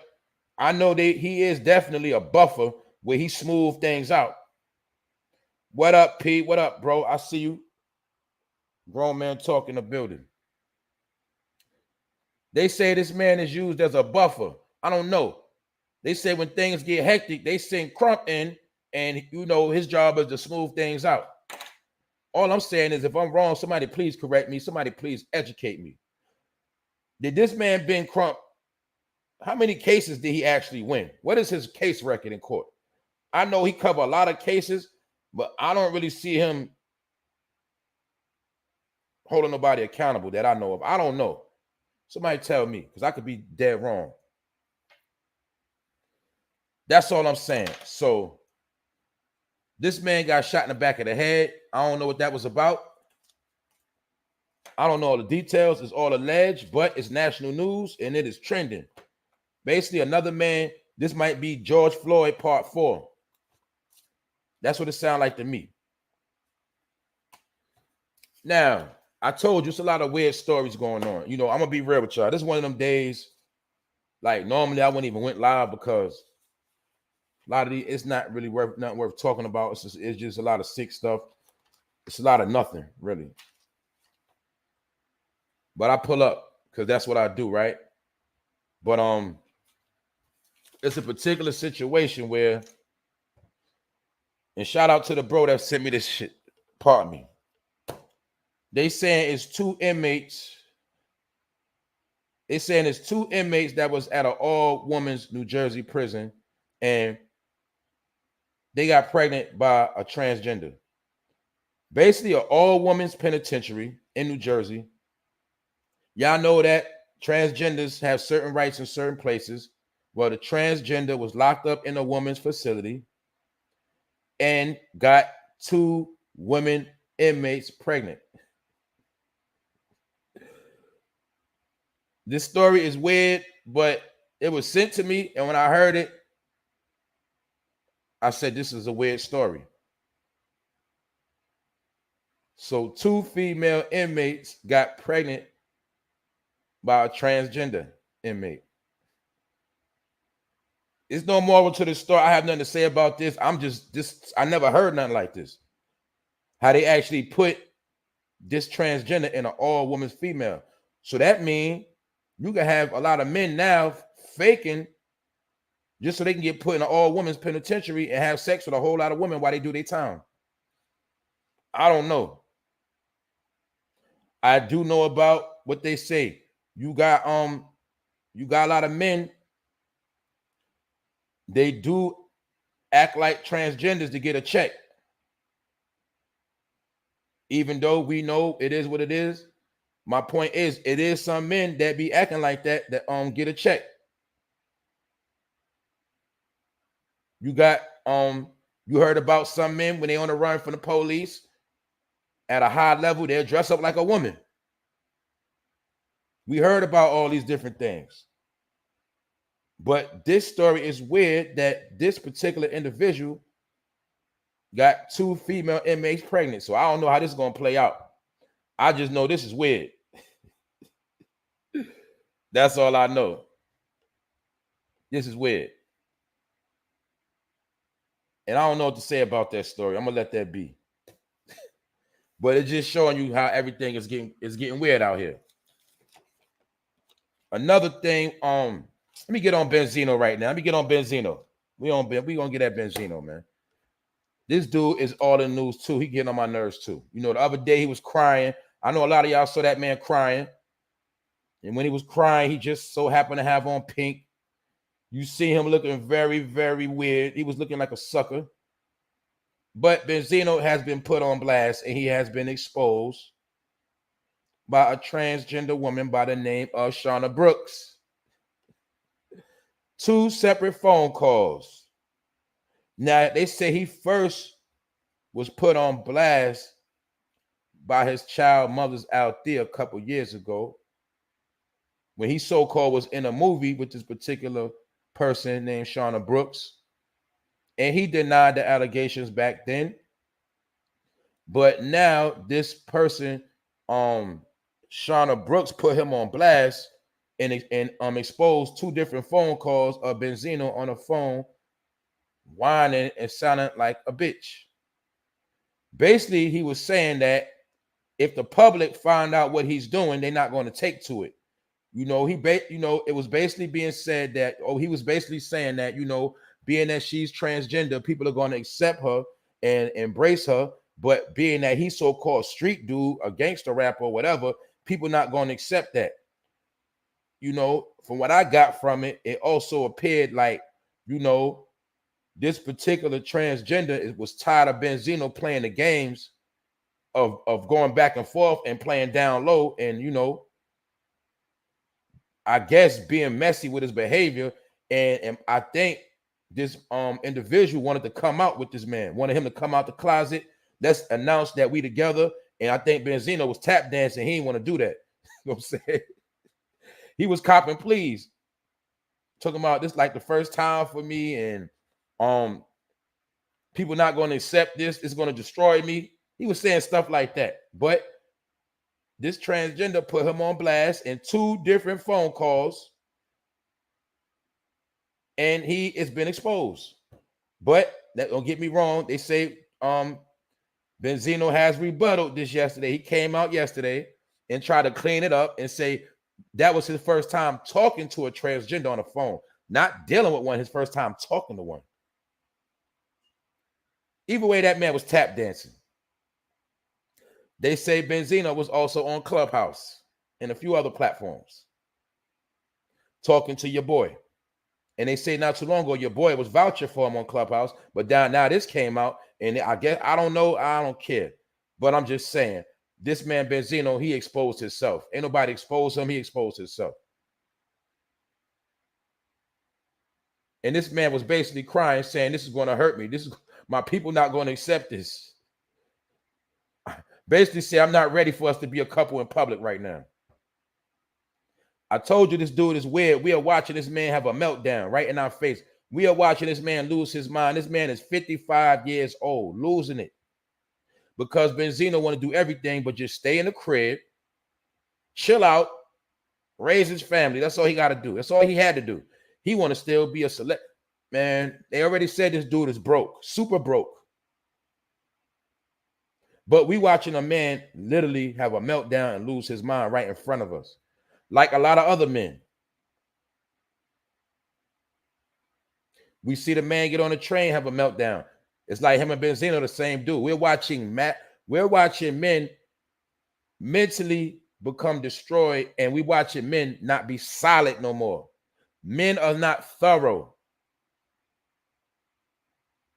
I know that he is definitely a buffer where he smooth things out. What up, P? What up, bro? I see you. Grown man talk in the building. They say this man is used as a buffer. I don't know. They say when things get hectic, they send Crump in, and his job is to smooth things out. All I'm saying is, if I'm wrong, somebody please correct me. Somebody please educate me. Did this man Ben Crump? How many cases did he actually win? What is his case record in court? I know he covered a lot of cases, but I don't really see him holding nobody accountable that I know of. I don't know. Somebody tell me, because I could be dead wrong. That's all I'm saying. So this man got shot in the back of the head. I don't know what that was about. I don't know all the details. It's all alleged, but it's national news and it is trending. Basically, another man, this might be George Floyd part 4. That's what it sounds like to me. Now, I told you it's a lot of weird stories going on. You know, I'm going to be real with y'all. This is one of them days, like normally I wouldn't even went live because a lot of these, it's not really nothing worth talking about. It's just a lot of sick stuff. It's a lot of nothing, really. But I pull up because that's what I do, right? But it's a particular situation where, and shout out to the bro that sent me this shit. Pardon me. They saying it's 2 inmates. They saying it's 2 inmates that was at an all-women's New Jersey prison, and they got pregnant by a transgender. Basically, an all-women's penitentiary in New Jersey. Y'all know that transgenders have certain rights in certain places. Well, the transgender was locked up in a woman's facility and got 2 women inmates pregnant. This story is weird, but it was sent to me, and when I heard it, I said, this is a weird story. So 2 female inmates got pregnant by a transgender inmate. There's no moral to the story. I have nothing to say about this. I never heard nothing like this. How they actually put this transgender in an all-woman's female. So that means you can have a lot of men now faking just so they can get put in an all-women's penitentiary and have sex with a whole lot of women while they do their time. I don't know. I do know about what they say. You got a lot of men. They do act like transgenders to get a check. Even though we know it is what it is. My point is, it is some men that be acting like that get a check. You got you heard about some men when they on the run from the police at a high level, they'll dress up like a woman. We heard about all these different things. But this story is weird that this particular individual got 2 female inmates pregnant. So I don't know how this is going to play out. I just know this is weird. That's all I know. This is weird. And I don't know what to say about that story. I'm going to let that be. But it's just showing you how everything is getting weird out here. Another thing, let me get on Benzino right now. Let me get on Benzino. We gonna get at Benzino, man. This dude is all in the news too. He getting on my nerves too. You know, the other day he was crying. I know a lot of y'all saw that man crying. And when he was crying, he just so happened to have on pink. You see him looking very, very weird. He was looking like a sucker. But Benzino has been put on blast and he has been exposed by a transgender woman by the name of SHAUNABROOKS. 2 separate phone calls. Now, they say he first was put on blast by his child mothers out there a couple years ago when he so-called was in a movie with this particular person named SHAUNABROOKS. And he denied the allegations back then. But now this person, SHAUNABROOKS, put him on blast and exposed 2 different phone calls of Benzino on the phone whining and sounding like a bitch. Basically, he was saying that if the public find out what he's doing, they're not going to take to it. You know, it was basically being said that, he was basically saying that, you know, being that she's transgender, people are going to accept her and embrace her. But being that he's so-called street dude, a gangster rapper or whatever, people not going to accept that. You know, from what I got from it, it also appeared like, you know, this particular transgender was tired of Benzino playing the games of going back and forth and playing down low and, you know, I guess being messy with his behavior. And I think this individual wanted to come out with this man, wanted him to come out the closet. Let's announce that we together And I think Benzino was tap dancing. He didn't want to do that. You know what I'm saying? He was copping please. Talking about this like the first time for me, and people not going to accept this. It's going to destroy me. He was saying stuff like that. But this transgender put him on blast in 2 different phone calls, and he has been exposed. But that don't get me wrong. They say Benzino has rebutted this yesterday. He came out yesterday and tried to clean it up and say that was his first time talking to a transgender on the phone, not dealing with one, his first time talking to one. Either way, that man was tap dancing. They say Benzino was also on Clubhouse and a few other platforms talking to your boy. And they say not too long ago, your boy was vouching for him on Clubhouse, but now this came out, and I guess, I don't know, I don't care. But I'm just saying, this man Benzino, he exposed himself. Ain't nobody exposed him, he exposed himself. And this man was basically crying, saying, this is going to hurt me. This is my people not going to accept this. Basically say, I'm not ready for us to be a couple in public right now. I told you this dude is weird. We are watching this man have a meltdown right in our face. We are watching this man lose his mind. This man is 55 years old, losing it. Because Benzino want to do everything but just stay in the crib, chill out, raise his family. That's all he got to do. That's all he had to do. He want to still be a select. Man, they already said this dude is broke, super broke. But we watching a man literally have a meltdown and lose his mind right in front of us. Like a lot of other men. We see the man get on the train, have a meltdown. It's like him and Benzino, the same dude. We're watching men mentally become destroyed, and we watching men not be solid no more. Men are not thorough.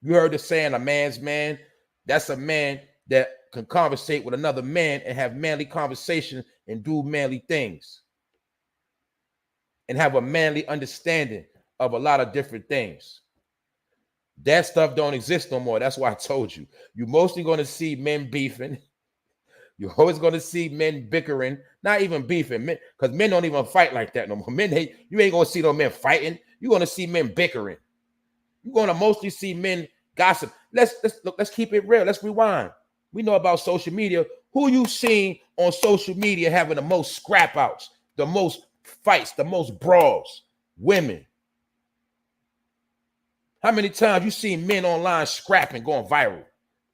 You heard the saying, a man's man. That's a man that can conversate with another man and have manly conversations and do manly things. And have a manly understanding of a lot of different things. That stuff don't exist no more. That's why I told you. You're mostly going to see men beefing. You're always going to see men bickering. Not even beefing. Because men don't even fight like that no more. You ain't going to see no men fighting. You're going to see men bickering. You're going to mostly see men gossip. Let's keep it real. Let's rewind. We know about social media. Who you seen on social media having the most scrap outs, the most fights, the most brawls? Women. How many times you seen men online scrapping, going viral?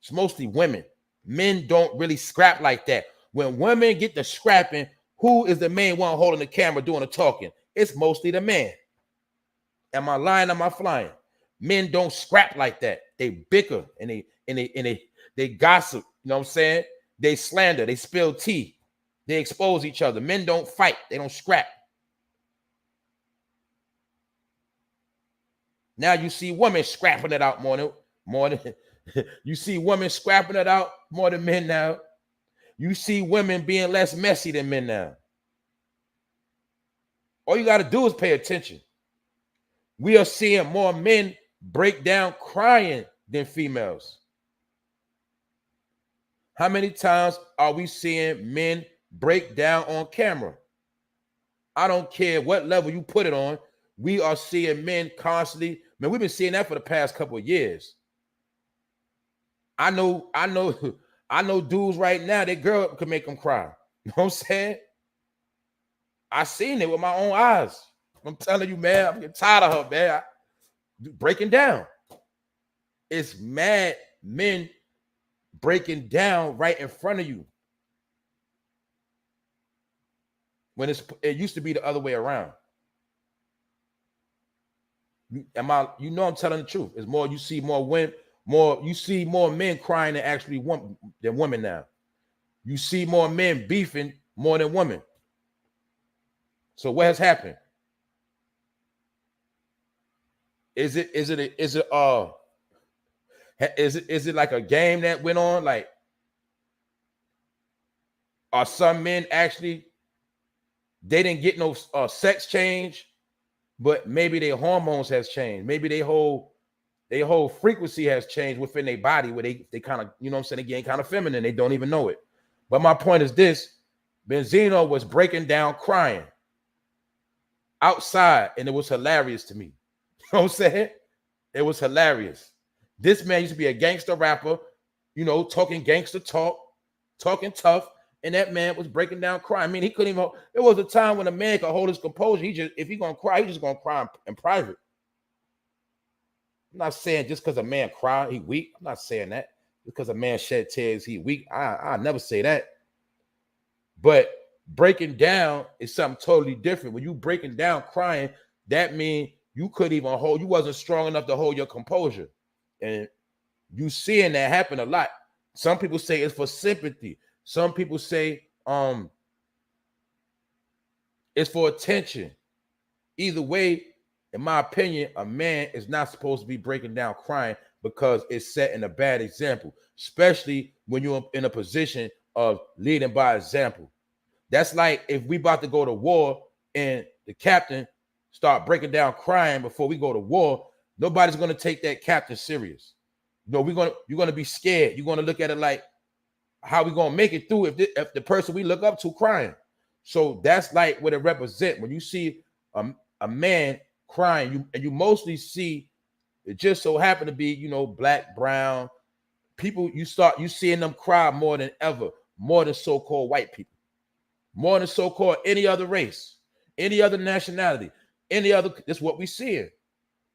It's mostly women. Men don't really scrap like that. When women get the scrapping, who is the main one holding the camera doing the talking? It's mostly the man. Am I lying? Am I flying? Men don't scrap like that. They bicker and they gossip. You know what I'm saying? They slander. They spill tea. They expose each other. Men don't fight. They don't scrap. Now you see women scrapping it out more than you see women scrapping it out more than men now. You see women being less messy than men now. All you got to do is pay attention. We are seeing more men break down crying than females. How many times are we seeing men break down on camera? I don't care what level you put it on. We are seeing men constantly. Man, we've been seeing that for the past couple of years. I know dudes right now, their girl can make them cry. You know what I'm saying? I seen it with my own eyes. I'm telling you, man, I'm getting tired of her, man. Breaking down. It's mad men breaking down right in front of you. When it used to be the other way around. I'm telling the truth. It's more, you see more women, you see more men crying than women now. You see more men beefing more than women. So what has happened? Is it like a game that went on? Like, are some men actually, they didn't get no sex change, but maybe their hormones has changed. Maybe their whole frequency has changed within their body, where they kind of, you know what I'm saying, they getting kind of feminine. They don't even know it. But my point is this: Benzino was breaking down crying outside, and it was hilarious to me. You know what I'm saying? It was hilarious. This man used to be a gangster rapper, you know, talking gangster talk, talking tough, and that man was breaking down crying. I mean, he couldn't even. There was a time when a man could hold his composure. He just, if he gonna cry, he just gonna cry in private. I'm not saying just because a man cry, he weak. I'm not saying that. Because a man shed tears, he weak. I never say that. But breaking down is something totally different. When you breaking down crying, that means you couldn't even hold, you wasn't strong enough to hold your composure. And you seeing that happen a lot. Some people say it's for sympathy. Some people say it's for attention. Either way, in my opinion, a man is not supposed to be breaking down crying because it's setting a bad example, especially when you're in a position of leading by example. That's like if we about to go to war and the captain start breaking down crying before we go to war, nobody's going to take that captain serious. You know, you're going to be scared. You're going to look at it like, how we going to make it through if the person we look up to crying? So that's like what it represents. When you see a man crying, you mostly see, it just so happen to be, you know, black, brown people. You seeing them cry more than ever, more than so-called white people, more than so-called any other race, any other nationality, any other. That's what we seeing.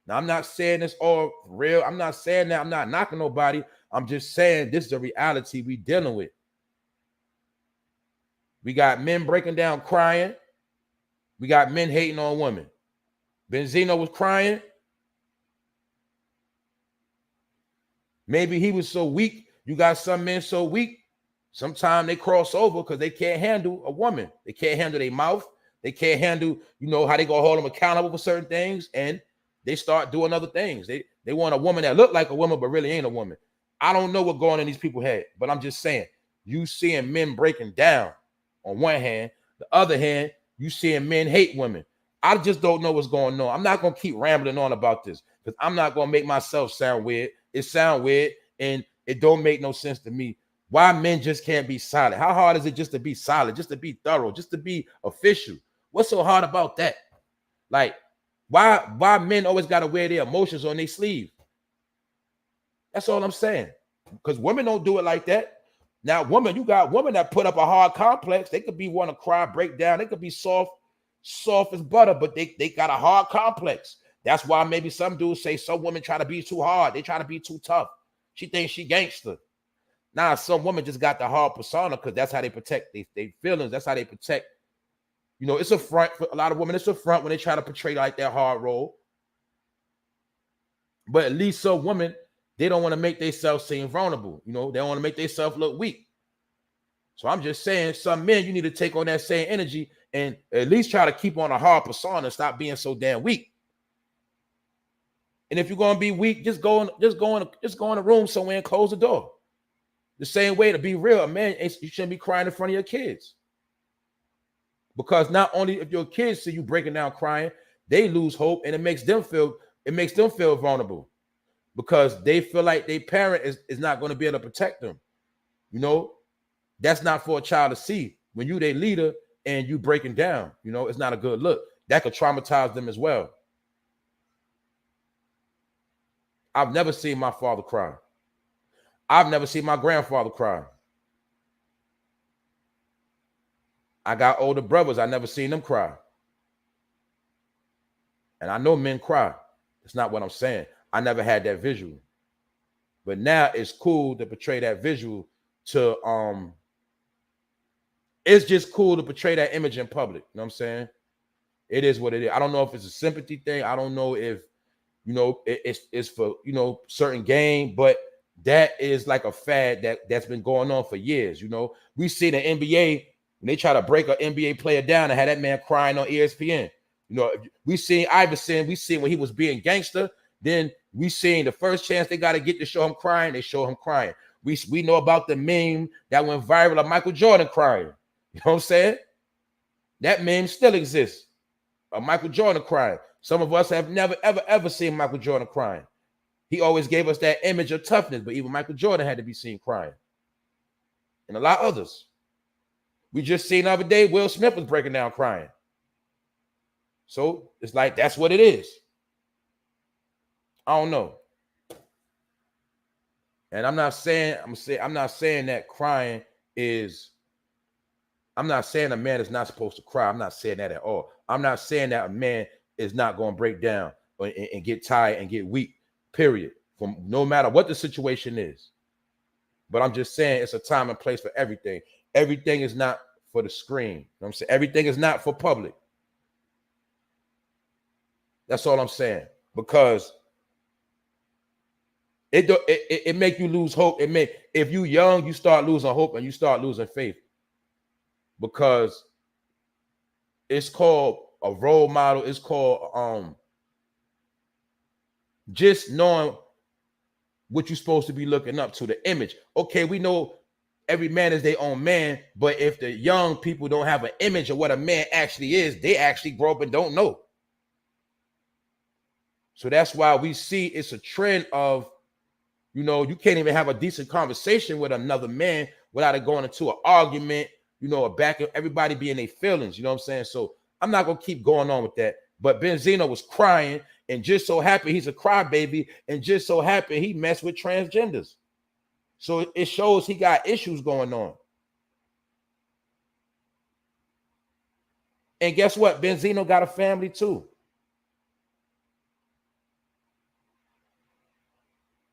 Now, I'm not saying it's all real. I'm not saying that. I'm not knocking nobody. I'm just saying this is the reality we dealing with. We got men breaking down crying. We got men hating on women. Benzino was crying. Maybe he was so weak. You got some men so weak, sometimes they cross over because they can't handle a woman. They can't handle their mouth. They can't handle, you know, how they gonna hold them accountable for certain things, and they start doing other things. They want a woman that look like a woman but really ain't a woman. I don't know what's going on in these people's head, but I'm just saying, you seeing men breaking down on one hand, the other hand, you seeing men hate women. I just don't know what's going on. I'm not gonna keep rambling on about this because I'm not gonna make myself sound weird. It sound weird and it don't make no sense to me. Why men just can't be solid? How hard is it just to be solid, just to be thorough, just to be official? What's so hard about that? Like, why men always got to wear their emotions on their sleeve? That's all I'm saying. Because women don't do it like that. Now, you got women that put up a hard complex. They could be want to cry, break down. They could be soft as butter, but they got a hard complex. That's why maybe some dudes say some women try to be too hard. They try to be too tough. She thinks she gangster. Nah, some women just got the hard persona because that's how they protect their feelings. That's how they protect. You know, it's a front for a lot of women. It's a front when they try to portray like that hard role. But at least some women, they don't want to make themselves seem vulnerable. You know, they don't want to make themselves look weak. So I'm just saying, some men, you need to take on that same energy and at least try to keep on a hard persona and stop being so damn weak. And if you're gonna be weak, just go in a room somewhere and close the door. The same way, to be real, man, you shouldn't be crying in front of your kids. Because not only if your kids see you breaking down crying, they lose hope, and it makes them feel vulnerable because they feel like their parent is not going to be able to protect them. You know, that's not for a child to see. When you their leader and you breaking down, you know, it's not a good look. That could traumatize them as well. I've never seen my father cry. I've never seen my grandfather cry. I got older brothers. I never seen them cry. And I know men cry. It's not what I'm saying. I never had that visual. But now it's cool to portray that visual to, it's just cool to portray that image in public. You know what I'm saying? It is what it is. I don't know if it's a sympathy thing. I don't know if, you know, it's for, you know, certain game, but that is like a fad that's been going on for years. You know, we see the NBA when they try to break an NBA player down and had that man crying on ESPN. You know, we seen Iverson, we seen when he was being gangster, then we seen the first chance they got to get to show him crying, they show him crying. We know about the meme that went viral of Michael Jordan crying. You know what I'm saying? That meme still exists. Of Michael Jordan crying. Some of us have never, ever seen Michael Jordan crying. He always gave us that image of toughness, but even Michael Jordan had to be seen crying. And a lot of others. We just seen the other day Will Smith was breaking down crying. So it's like that's what it is. I don't know. And I'm not saying that crying is, I'm not saying a man is not supposed to cry. I'm not saying that at all. I'm not saying that a man is not going to break down and get tired and get weak, period, from no matter what the situation is. But I'm just saying it's a time and place for everything. Everything is not for the screen. You know what I'm saying? Everything is not for public. That's all I'm saying. Because it make you lose hope. If you young, you start losing hope and you start losing faith. Because it's called a role model. It's called just knowing what you're supposed to be looking up to, the image. Okay, we know every man is their own man, but if the young people don't have an image of what a man actually is, they actually grow up and don't know. So that's why we see it's a trend of, you know, you can't even have a decent conversation with another man without it going into an argument, you know, a back of everybody being their feelings, you know what I'm saying? So I'm not going to keep going on with that. But Benzino was crying, and just so happened he's a crybaby, and just so happened he messed with transgenders. So it shows he got issues going on. And guess what? Benzino got a family too.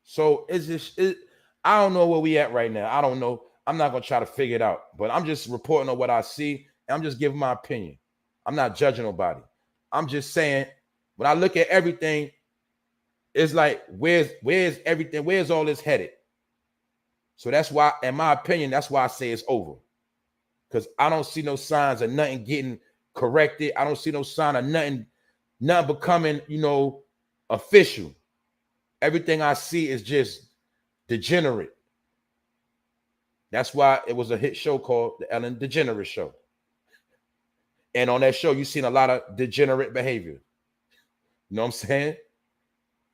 So it's just, I don't know where we at right now. I don't know. I'm not going to try to figure it out, but I'm just reporting on what I see. And I'm just giving my opinion. I'm not judging nobody. I'm just saying, when I look at everything, it's like, where's everything? Where's all this headed? So that's why, in my opinion, that's why I say it's over. Because I don't see no signs of nothing getting corrected. I don't see no sign of nothing becoming, you know, official. Everything I see is just degenerate. That's why it was a hit show called the Ellen DeGenerate Show. And on that show, you've seen a lot of degenerate behavior. You know what I'm saying?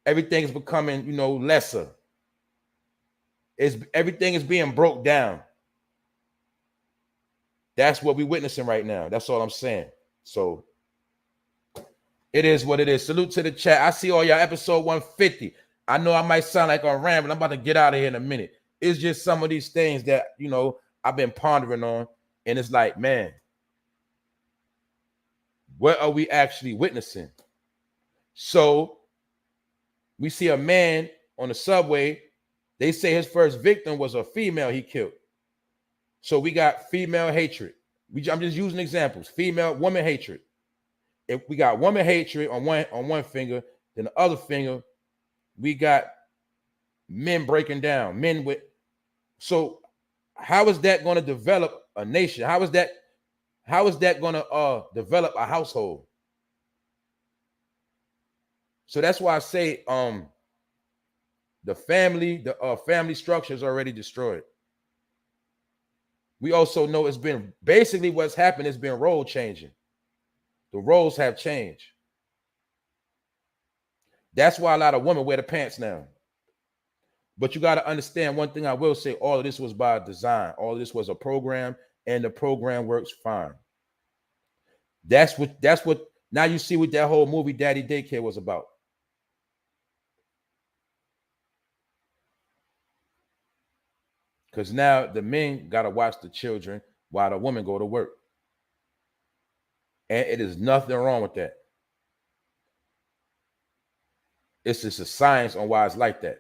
Everything's becoming, you know, lesser. Everything is being broke down. That's what we're witnessing right now. That's all I'm saying. So it is what it is. Salute to the chat. I see all y'all episode 150. I know I might sound like I'm rambling. I'm about to get out of here in a minute. It's just some of these things that, you know, I've been pondering on. And it's like, man, what are we actually witnessing? So we see a man on the subway. They say his first victim was a female he killed. So we got female hatred. I'm just using examples. Woman hatred. If we got woman hatred on one finger, then the other finger, we got men breaking down. Men with. So how is that going to develop a nation? How is that going to develop a household? So that's why I say the family structure is already destroyed. We also know it's been basically what's happened has been role changing. The roles have changed. That's why a lot of women wear the pants now. But you got to understand one thing I will say, all of this was by design. All of this was a program, and the program works fine. That's what now you see what that whole movie Daddy Daycare was about. Because now the men got to watch the children while the women go to work. And it is nothing wrong with that. It's just a science on why it's like that.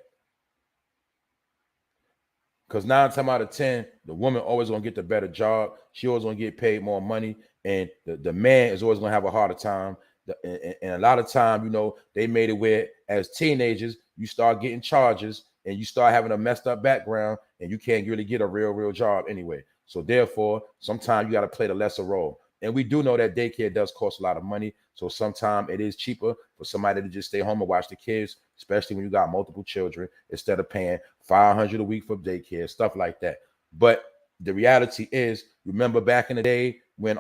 Because 9 times out of 10, the woman always going to get the better job. She always going to get paid more money. And the man is always going to have a harder time. And a lot of time, you know, they made it where as teenagers, you start getting charges and you start having a messed up background and you can't really get a real job anyway. So therefore, sometimes you got to play the lesser role. And we do know that daycare does cost a lot of money. So sometimes it is cheaper for somebody to just stay home and watch the kids, especially when you got multiple children, instead of paying $500 a week for daycare, stuff like that. But the reality is, remember back in the day when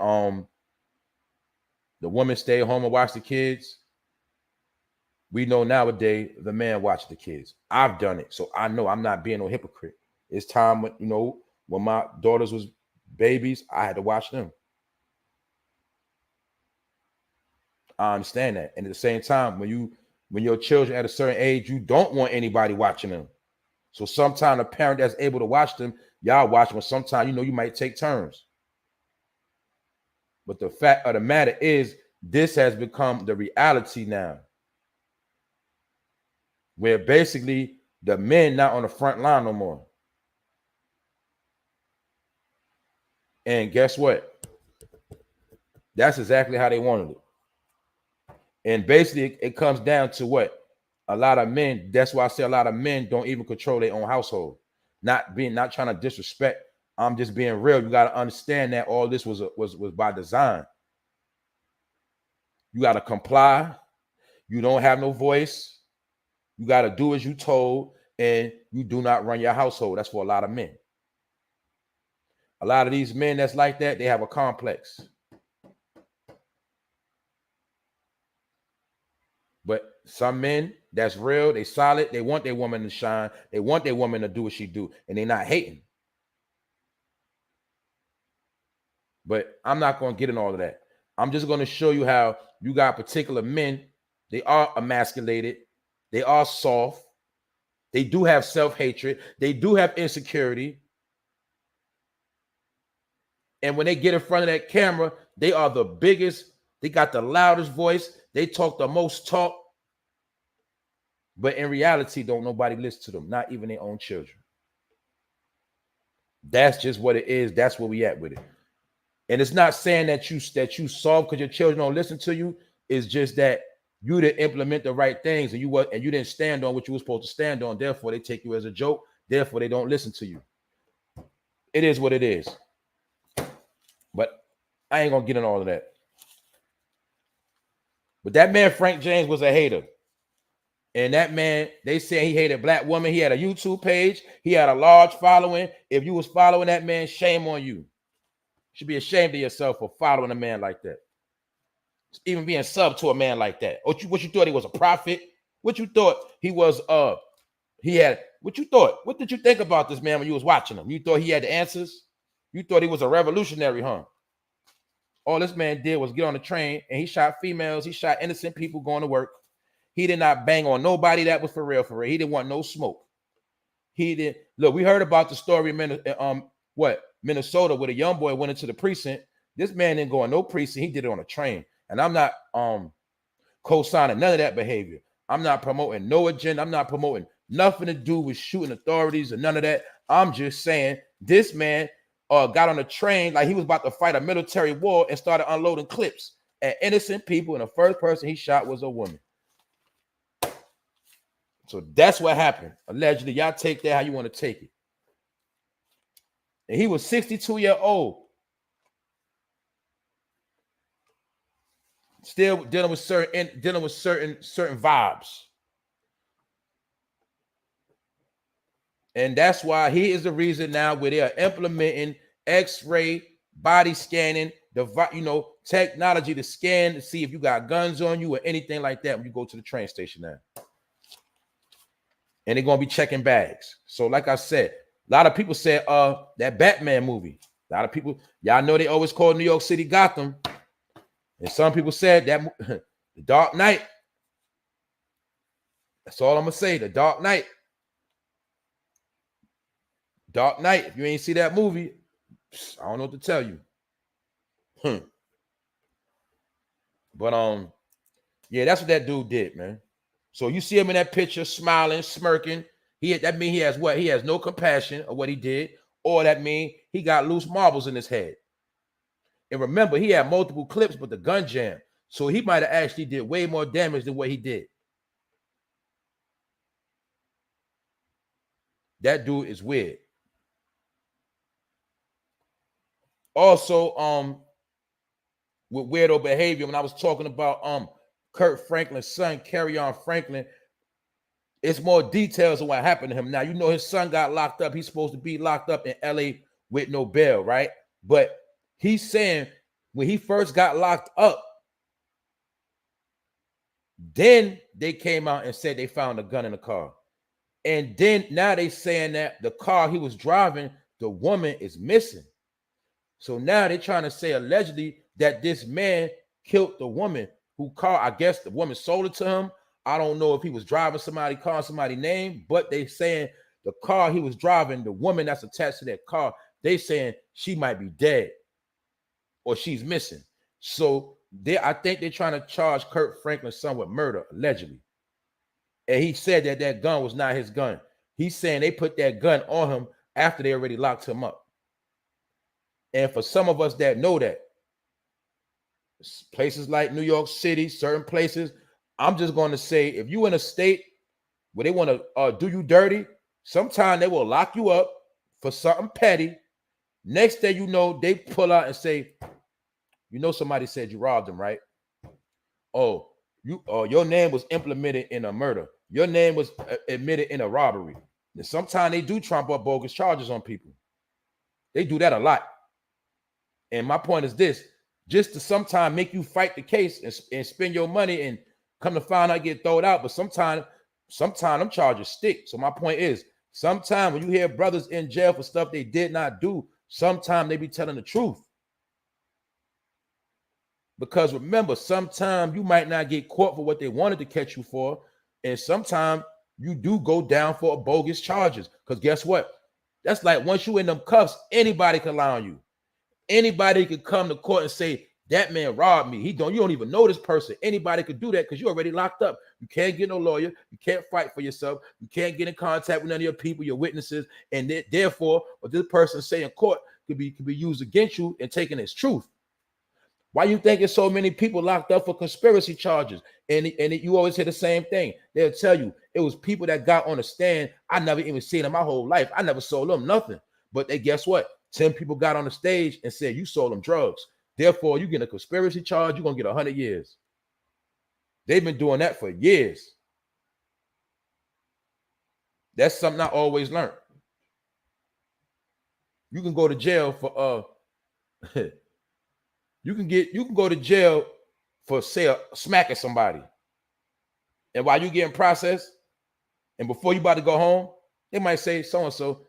the woman stayed home and watched the kids? We know nowadays the man watched the kids. I've done it, so I know I'm not being no hypocrite. It's time when, you know, when my daughters was babies, I had to watch them. I understand that. And at the same time, when your children at a certain age, you don't want anybody watching them. So sometimes a parent that's able to watch them, y'all watch them. Sometimes, you know, you might take turns. But the fact of the matter is, this has become the reality now, where basically the men not on the front line no more. And guess what? That's exactly how they wanted it. And basically it comes down to what? A lot of men, that's why I say a lot of men don't even control their own household. Not trying to disrespect. I'm just being real. You got to understand that all this was by design. You got to comply. You don't have no voice. You got to do as you told, and you do not run your household. That's for a lot of men. A lot of these men that's like that, they have a complex. But some men that's real, they solid, they want their woman to shine, they want their woman to do what she do, and they're not hating. But I'm not going to get in all of that. I'm just going to show you how you got particular men. They are emasculated. They are soft. They do have self-hatred. They do have insecurity. And when they get in front of that camera, they are the biggest. They got the loudest voice. They talk the most talk. But in reality, don't nobody listen to them, not even their own children. That's just what it is. That's where we at with it. And it's not saying that you soft because your children don't listen to you. It's just that you didn't implement the right things, and you didn't stand on what you were supposed to stand on. Therefore, they take you as a joke. Therefore, they don't listen to you. It is what it is. But I ain't gonna get in all of that. But that man Frank James was a hater. And that man, they say he hated black women. He had a YouTube page. He had a large following. If you was following that man, shame on you. You should be ashamed of yourself for following a man like that. Even being sub to a man like that. What you thought he was a prophet? What you thought he was what you thought? What did you think about this man when you was watching him? You thought he had the answers? You thought he was a revolutionary, huh? All this man did was get on the train and he shot females. He shot innocent people going to work. He did not bang on nobody that was for real, for real. He didn't want no smoke. He did. Look, we heard about the story in Minnesota, where the young boy went into the precinct. This man didn't go on no precinct. He did it on a train. And I'm not co-signing none of that behavior. I'm not promoting no agenda. I'm not promoting nothing to do with shooting authorities or none of that. I'm just saying this man got on a train like he was about to fight a military war and started unloading clips at innocent people. And the first person he shot was a woman. So that's what happened. Allegedly, y'all take that how you want to take it. And he was 62 years old. Still dealing with certain vibes. And that's why he is the reason now where they are implementing X-ray, body scanning, technology to scan to see if you got guns on you or anything like that when you go to the train station now. And they're gonna be checking bags. So, like I said, a lot of people said that Batman movie. A lot of people, y'all know they always call New York City Gotham. And some people said that The Dark Knight. That's all I'm gonna say. The Dark Knight. Dark Knight. If you ain't see that movie, I don't know what to tell you. But yeah, that's what that dude did, man. So you see him in that picture, smiling, smirking. That means he has what? He has no compassion of what he did, or that means he got loose marbles in his head. And remember, he had multiple clips, but the gun jammed. So he might have actually did way more damage than what he did. That dude is weird. Also, with weirdo behavior, when I was talking about Kurt Franklin's son, Kerryon Franklin, it's more details of what happened to him. Now, you know his son got locked up. He's supposed to be locked up in LA with no bail, right? But he's saying when he first got locked up, then they came out and said they found a gun in the car. And then now they saying that the car he was driving, the woman is missing. So now they're trying to say allegedly that this man killed the woman who called. I guess the woman sold it to him. I don't know if he was driving somebody, calling somebody's name, but they saying the car he was driving, the woman that's attached to that car, they saying she might be dead or she's missing. So I think they're trying to charge Kirk Franklin's son with murder, allegedly. And he said that that gun was not his gun. He's saying they put that gun on him after they already locked him up. And for some of us that know that, places like New York City, certain places, I'm just going to say, if you in a state where they want to do you dirty, sometimes they will lock you up for something petty. Next day, you know, they pull out and say, you know, somebody said you robbed them, right? Oh, your name was implemented in a murder. Your name was admitted in a robbery. And sometimes they do trump up bogus charges on people. They do that a lot. And my point is this, just to sometimes make you fight the case and spend your money and come to find out get thrown out. But sometimes them charges stick. So my point is, sometimes when you hear brothers in jail for stuff they did not do, sometimes they be telling the truth. Because remember, sometimes you might not get caught for what they wanted to catch you for. And sometimes you do go down for bogus charges. Because guess what? That's like once you in them cuffs, anybody can lie on you. Anybody could come to court and say, that man robbed me. You don't even know this person. Anybody could do that because you're already locked up. You can't get no lawyer. You can't fight for yourself. You can't get in contact with none of your people, your witnesses. And therefore, what this person say in court could be used against you and taken as truth. Why you think there's so many people locked up for conspiracy charges? And you always hear the same thing. They'll tell you it was people that got on the stand. I never even seen in my whole life. I never sold them nothing. But guess what? 10 people got on the stage and said, you sold them drugs. Therefore, you get a conspiracy charge, you're going to get 100 years. They've been doing that for years. That's something I always learned. You can go to jail for you can go to jail for smacking somebody. And while you getting processed, and before you about to go home, they might say so-and-so,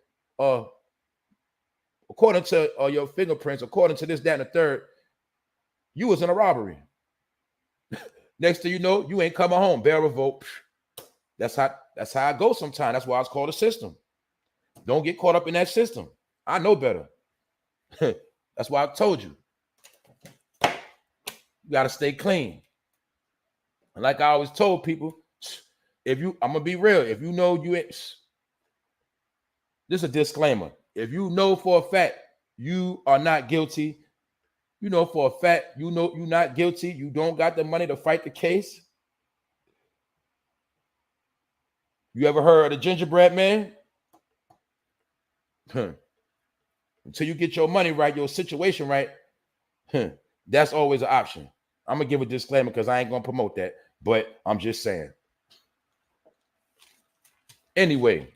according to your fingerprints, according to this, that, and the third, you was in a robbery. Next thing you know, you ain't coming home. Bail revoked. That's how it goes sometimes. That's why it's called a system. Don't get caught up in that system. I know better. That's why I told you. You got to stay clean. And like I always told people, I'm going to be real. If you know you ain't, this is a disclaimer. If you know for a fact you are not guilty, you know for a fact you know you're not guilty, you don't got the money to fight the case. You ever heard of the gingerbread man? Until you get your money right, your situation right, that's always an option. I'm going to give a disclaimer because I ain't going to promote that, but I'm just saying. Anyway,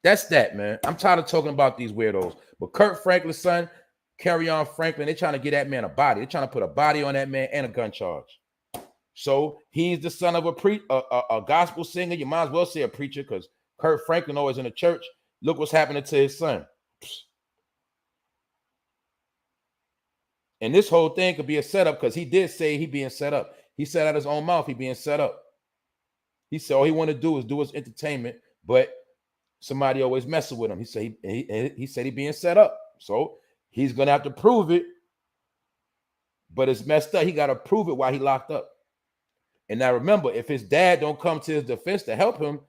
that's that, man. I'm tired of talking about these weirdos. But Kirk Franklin's son, Kerryon Franklin, they're trying to get that man a body. They're trying to put a body on that man and a gun charge. So he's the son of a gospel singer. You might as well say a preacher because Kirk Franklin always in the church. Look what's happening to his son. And this whole thing could be a setup because he did say he being set up. He said out his own mouth he being set up. He said all he want to do is do his entertainment, but somebody always messing with him. He said he said he being set up. So he's gonna have to prove it. But it's messed up. He got to prove it while he locked up. And now remember, if his dad don't come to his defense to help him,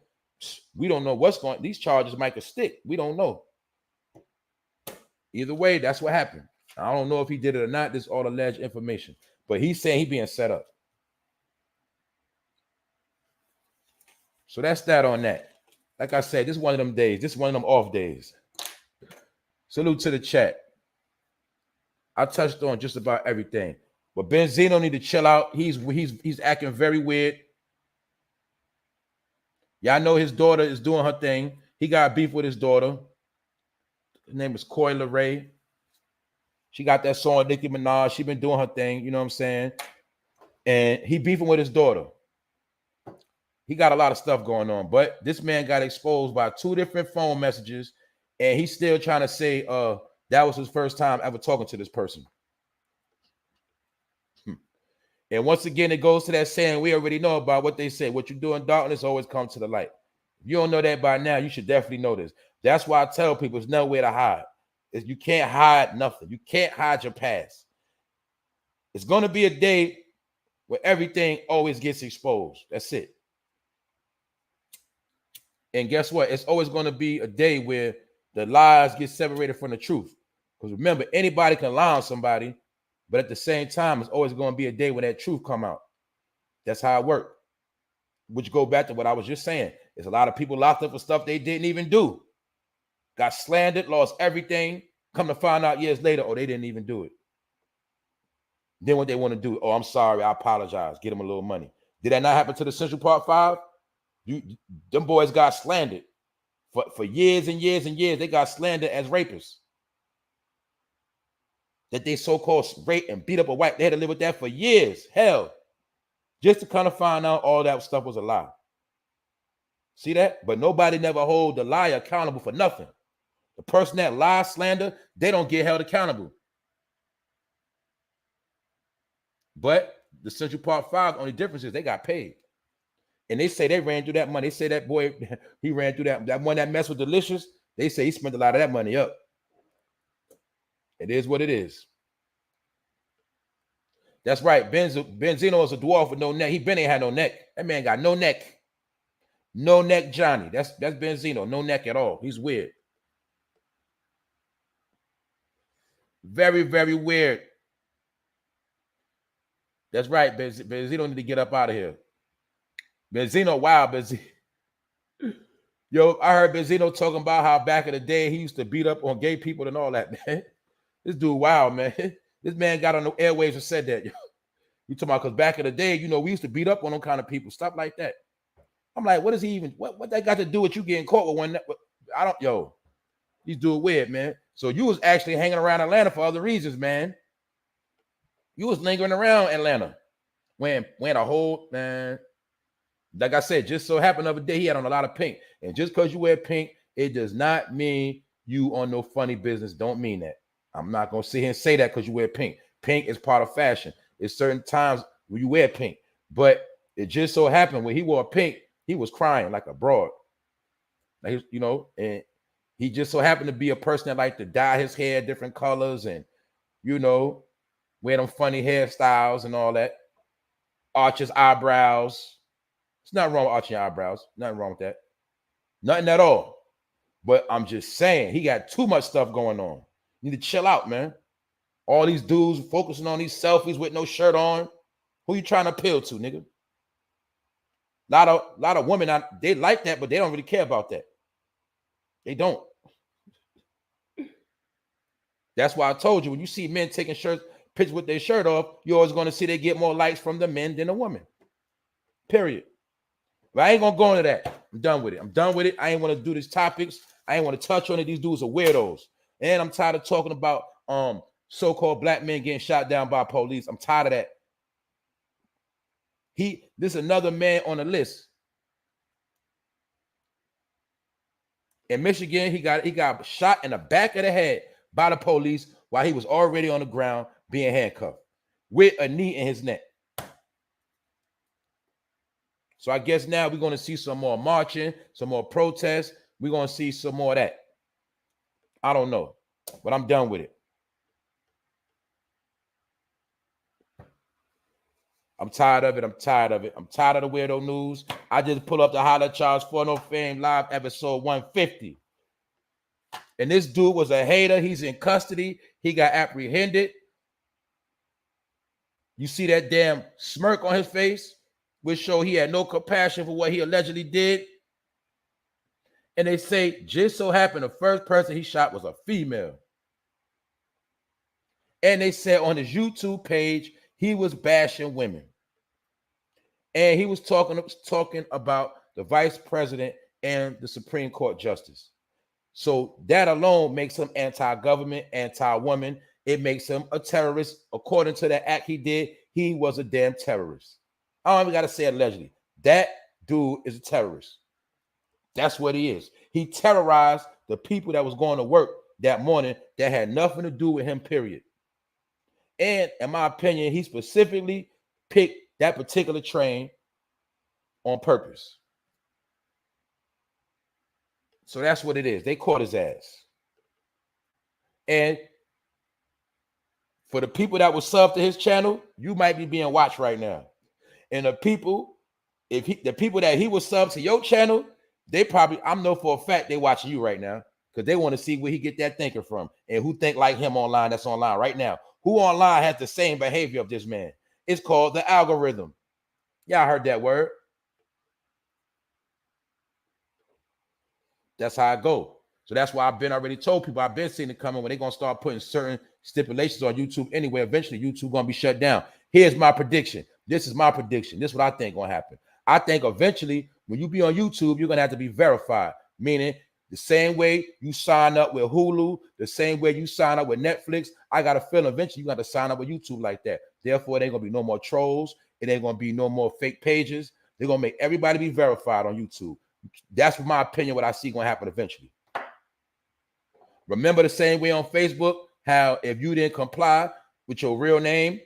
we don't know what's going. These charges might stick. We don't know. Either way, that's what happened. I don't know if he did it or not. This is all alleged information. But he's saying he being set up. So that's that on that. Like I said, this is one of them days. This is one of them off days. Salute to the chat. I touched on just about everything. But Benzino need to chill out. He's acting very weird. Y'all know his daughter is doing her thing. He got beef with his daughter. Her name is Coi Leray. She got that song with Nicki Minaj. She been doing her thing, you know what I'm saying? And he beefing with his daughter. He got a lot of stuff going on, but this man got exposed by 2 different phone messages, and he's still trying to say That was his first time ever talking to this person. And once again, it goes to that saying we already know about what they say. What you do in darkness always comes to the light. If you don't know that by now, you should definitely know this. That's why I tell people there's nowhere to hide. You can't hide nothing. You can't hide your past. It's going to be a day where everything always gets exposed. That's it. And guess what? It's always going to be a day where the lies get separated from the truth. Because remember, anybody can lie on somebody, but at the same time, it's always going to be a day when that truth come out. That's how it works. Which go back to what I was just saying. There's a lot of people locked up for stuff they didn't even do. Got slandered, lost everything. Come to find out years later, oh, they didn't even do it. Then what they want to do, oh, I'm sorry, I apologize. Get them a little money. Did that not happen to the Central Park 5? Them boys got slandered for years and years and years. They got slandered as rapists. That they so-called raped and beat up a white. They had to live with that for years. Hell. Just to kind of find out all that stuff was a lie. See that? But nobody never hold the liar accountable for nothing. The person that lies, slander, they don't get held accountable. But the Central Park 5, only difference is they got paid. And they say they ran through that money. They say that boy, he ran through that one that messed with Delicious. They say he spent a lot of that money up. It is what it is. That's right. Benzino is a dwarf with no neck. He been ain't had no neck. That man got no neck. No neck Johnny. That's Benzino. No neck at all. He's weird. Very, very weird. That's right. Benzino need to get up out of here. Benzino, wow, Benzino. Yo, I heard Benzino talking about how back in the day he used to beat up on gay people and all that, man. This dude, wow, man. This man got on the airwaves and said that. Yo. You talking about because back in the day, you know, we used to beat up on them kind of people, stuff like that. I'm like, what is he even, what that got to do with you getting caught with one? I don't, yo, these dude weird, man. So you was actually hanging around Atlanta for other reasons, man. You was lingering around Atlanta when a whole, man, like I said, just so happened the other day he had on a lot of pink. And just because you wear pink, it does not mean you on no funny business. Don't mean that. I'm not going to sit here and say that because you wear pink. Pink is part of fashion. It's certain times when you wear pink. But it just so happened when he wore pink, he was crying like a broad. Like, you know, and he just so happened to be a person that liked to dye his hair different colors and, you know, wear them funny hairstyles and all that. Arch his eyebrows. It's nothing wrong with arching your eyebrows. Nothing wrong with that. Nothing at all. But I'm just saying, he got too much stuff going on. You need to chill out, man. All these dudes focusing on these selfies with no shirt on. Who you trying to appeal to, nigga? A lot of women, they like that, but they don't really care about that. They don't. That's why I told you, when you see men taking pictures with their shirt off, you're always going to see they get more likes from the men than the women. Period. But I ain't going to go into that. I'm done with it. I'm done with it. I ain't want to do these topics. I ain't want to touch on it. These dudes are weirdos. And I'm tired of talking about so-called black men getting shot down by police. I'm tired of that. This is another man on the list. In Michigan, he got shot in the back of the head by the police while he was already on the ground being handcuffed with a knee in his neck. So I guess now we're going to see some more marching, some more protests. We're going to see some more of that. I don't know, but I'm done with it. I'm tired of it. I'm tired of it. I'm tired of the weirdo news. I just pull up the Holla Charles for No Fame Live episode 150. And this dude was a hater. He's in custody. He got apprehended. You see that damn smirk on his face, which show he had no compassion for what he allegedly did. And they say just so happened the first person he shot was a female. And they said on his YouTube page, he was bashing women. And he was talking about the vice president and the Supreme Court justice. So that alone makes him anti-government, anti-woman. It makes him a terrorist. According to the act he did, he was a damn terrorist. I don't even got to say allegedly. That dude is a terrorist. That's what he is. He terrorized the people that was going to work that morning that had nothing to do with him, period. And in my opinion, he specifically picked that particular train on purpose. So that's what it is. They caught his ass. And for the people that will sub to his channel, you might be being watched right now. And the people, the people that he will sub to your channel, they probably, I know for a fact they watching you right now because they want to see where he get that thinking from and who think like him online that's online right now. Who online has the same behavior of this man? It's called the algorithm. Y'all heard that word. That's how I go. So that's why I've been already told people, I've been seeing it coming when they're going to start putting certain stipulations on YouTube anyway. Eventually, YouTube going to be shut down. Here's my prediction. This is my prediction. This is what I think going to happen. I think eventually, when you be on YouTube, you're going to have to be verified, meaning the same way you sign up with Hulu, the same way you sign up with Netflix. I got a feeling eventually you got to sign up with YouTube like that. Therefore, there ain't going to be no more trolls. It ain't going to be no more fake pages. They're going to make everybody be verified on YouTube. That's my opinion, what I see going to happen eventually. Remember the same way on Facebook, how if you didn't comply with your real name,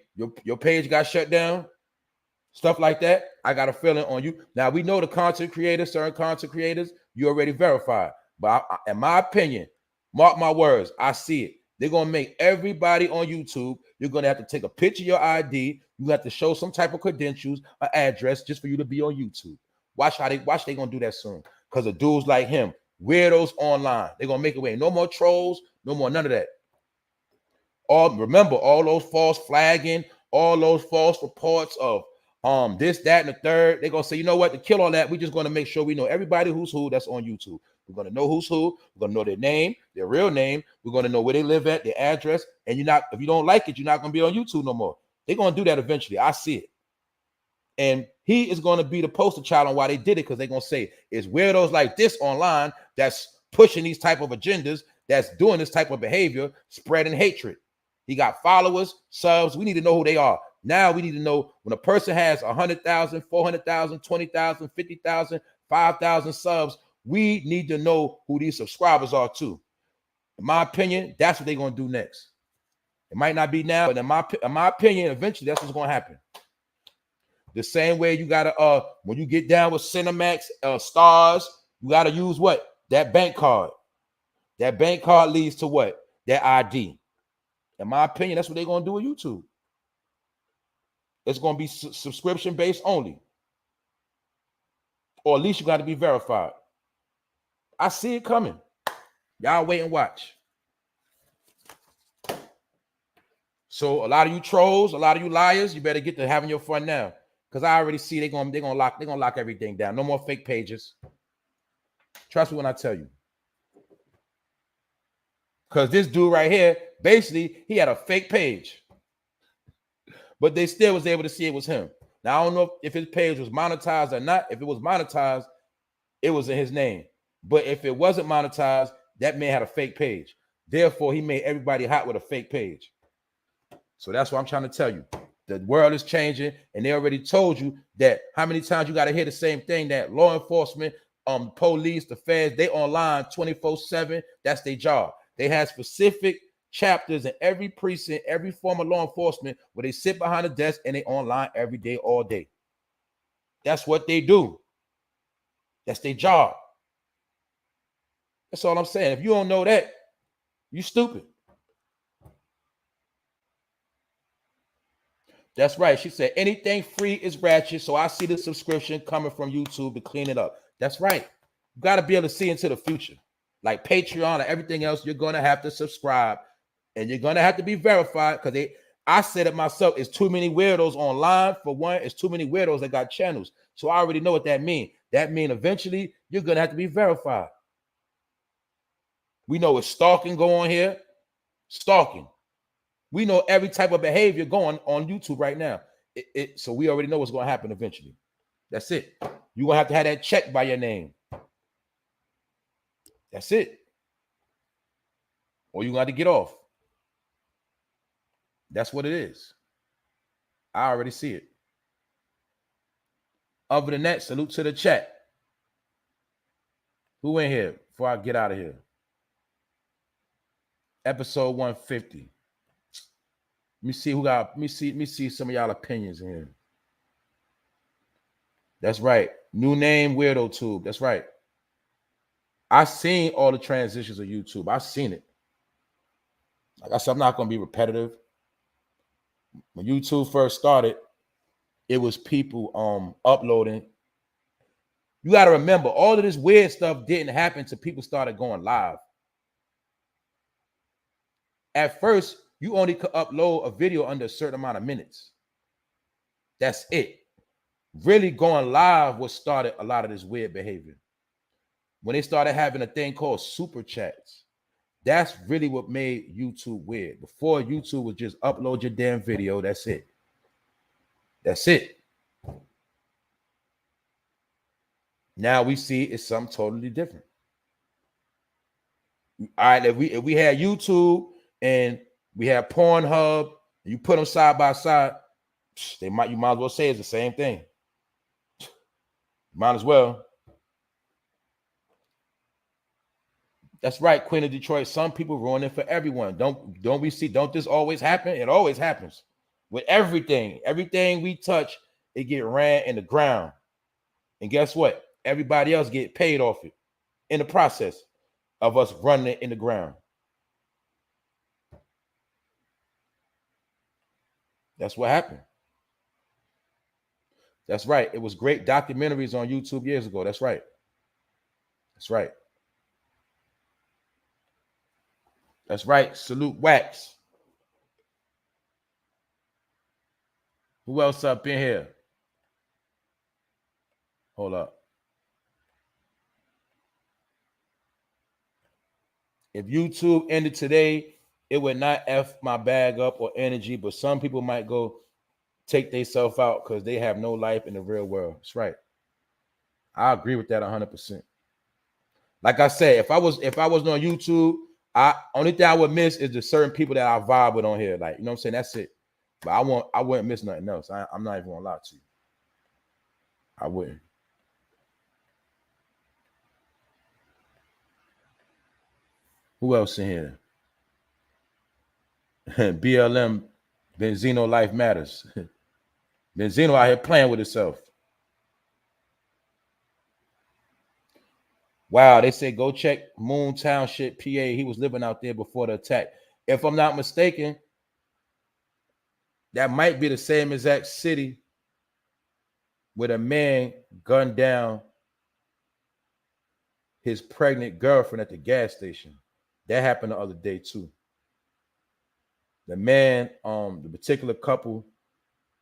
your page got shut down, stuff like that. I got a feeling on you. Now, we know the content creators, certain content creators, you already verified. But in my opinion, mark my words, I see it. They're going to make everybody on YouTube, you're going to have to take a picture of your ID. You have to show some type of credentials, an address, just for you to be on YouTube. Watch they going to do that soon. Because of dudes like him, weirdos online. They're going to make it away. No more trolls, no more none of that. Remember, all those false flagging, all those false reports of this, that, and the third. They're going to say, you know what, to kill all that, we're just going to make sure we know everybody who's who that's on YouTube. We're going to know who's who. We're going to know their name, their real name. We're going to know where they live at, their address. And if you don't like it, you're not going to be on YouTube no more. They're going to do that eventually. I see it. And he is going to be the poster child on why they did it, because they're going to say it's weirdos like this online that's pushing these type of agendas, that's doing this type of behavior, spreading hatred. He got followers, subs. We need to know who they are. Now we need to know when a person has 100,000, 400,000, 20,000, 50,000, 5,000 subs, we need to know who these subscribers are too. In my opinion, that's what they're going to do next. It might not be now, but in my opinion, eventually that's what's going to happen. The same way you gotta when you get down with Cinemax stars, you gotta use what? That bank card. That bank card leads to what? That ID. In my opinion, that's what they're gonna do with YouTube. It's gonna be subscription based only, or at least you got to be verified. I see it coming. Y'all wait and watch. So a lot of you trolls, a lot of you liars, you better get to having your fun now. Because I already see they're gonna lock everything down. No more fake pages. Trust me when I tell you. Because this dude right here, basically, he had a fake page. But they still was able to see it was him. Now, I don't know if his page was monetized or not. If it was monetized, it was in his name. But if it wasn't monetized, that man had a fake page. Therefore, he made everybody hot with a fake page. So that's what I'm trying to tell you. The world is changing, and they already told you that how many times you got to hear the same thing, that law enforcement, police, the feds, they online 24/7. That's their job. They have specific chapters in every precinct, every form of law enforcement where they sit behind a desk and they online every day, all day. That's what they do. That's their job. That's all I'm saying. If you don't know that, you stupid. That's right. She said anything free is ratchet. So I see the subscription coming from YouTube to clean it up. That's right. You got to be able to see into the future. Like Patreon and everything else, you're going to have to subscribe. And you're going to have to be verified, because I said it myself. It's too many weirdos online. For one, it's too many weirdos that got channels. So I already know what that means. That means eventually you're going to have to be verified. We know it's stalking going here. Stalking. We know every type of behavior going on YouTube right now. So we already know what's going to happen eventually. That's it. You're going to have that check by your name. That's it. Or you're going to have to get off. That's what it is. I already see it. Other than that, salute to the chat. Who in here before I get out of here? Episode 150. Let me see who got. Let me see some of y'all opinions in here. That's right. New name, Weirdo Tube. That's right. I seen all the transitions of YouTube. I seen it. Like I said, I'm not gonna be repetitive. When YouTube first started, it was people uploading. You got to remember, all of this weird stuff didn't happen until people started going live. At first, you only could upload a video under a certain amount of minutes. That's it. Really going live was started a lot of this weird behavior. When they started having a thing called super chats, that's really what made YouTube weird. Before, YouTube was just upload your damn video. That's it. That's it. Now we see it's something totally different. All right, if we had YouTube and we had Pornhub, and you put them side by side, you might as well say it's the same thing. Might as well. That's right, Queen of Detroit. Some people ruin it for everyone. Don't we see? Don't this always happen? It always happens with everything. Everything we touch, it get ran in the ground. And guess what? Everybody else get paid off it in the process of us running it in the ground. That's what happened. That's right. It was great documentaries on YouTube years ago. That's right. That's right. That's right. Salute Wax. Who else up in here? Hold up. If YouTube ended today, it would not F my bag up or energy, but some people might go take themselves out because they have no life in the real world. That's right. I agree with that 100%. Like I said, if I was on YouTube, only thing I would miss is the certain people that I vibe with on here. Like, you know what I'm saying? That's it. But I wouldn't miss nothing else. I'm not even gonna lie to you. I wouldn't. Who else in here? BLM, Benzino Life Matters. Benzino out here playing with himself. Wow, they say go check Moon Township, PA. He was living out there before the attack. If I'm not mistaken, that might be the same exact city where a man gunned down his pregnant girlfriend at the gas station. That happened the other day too. The man, the particular couple,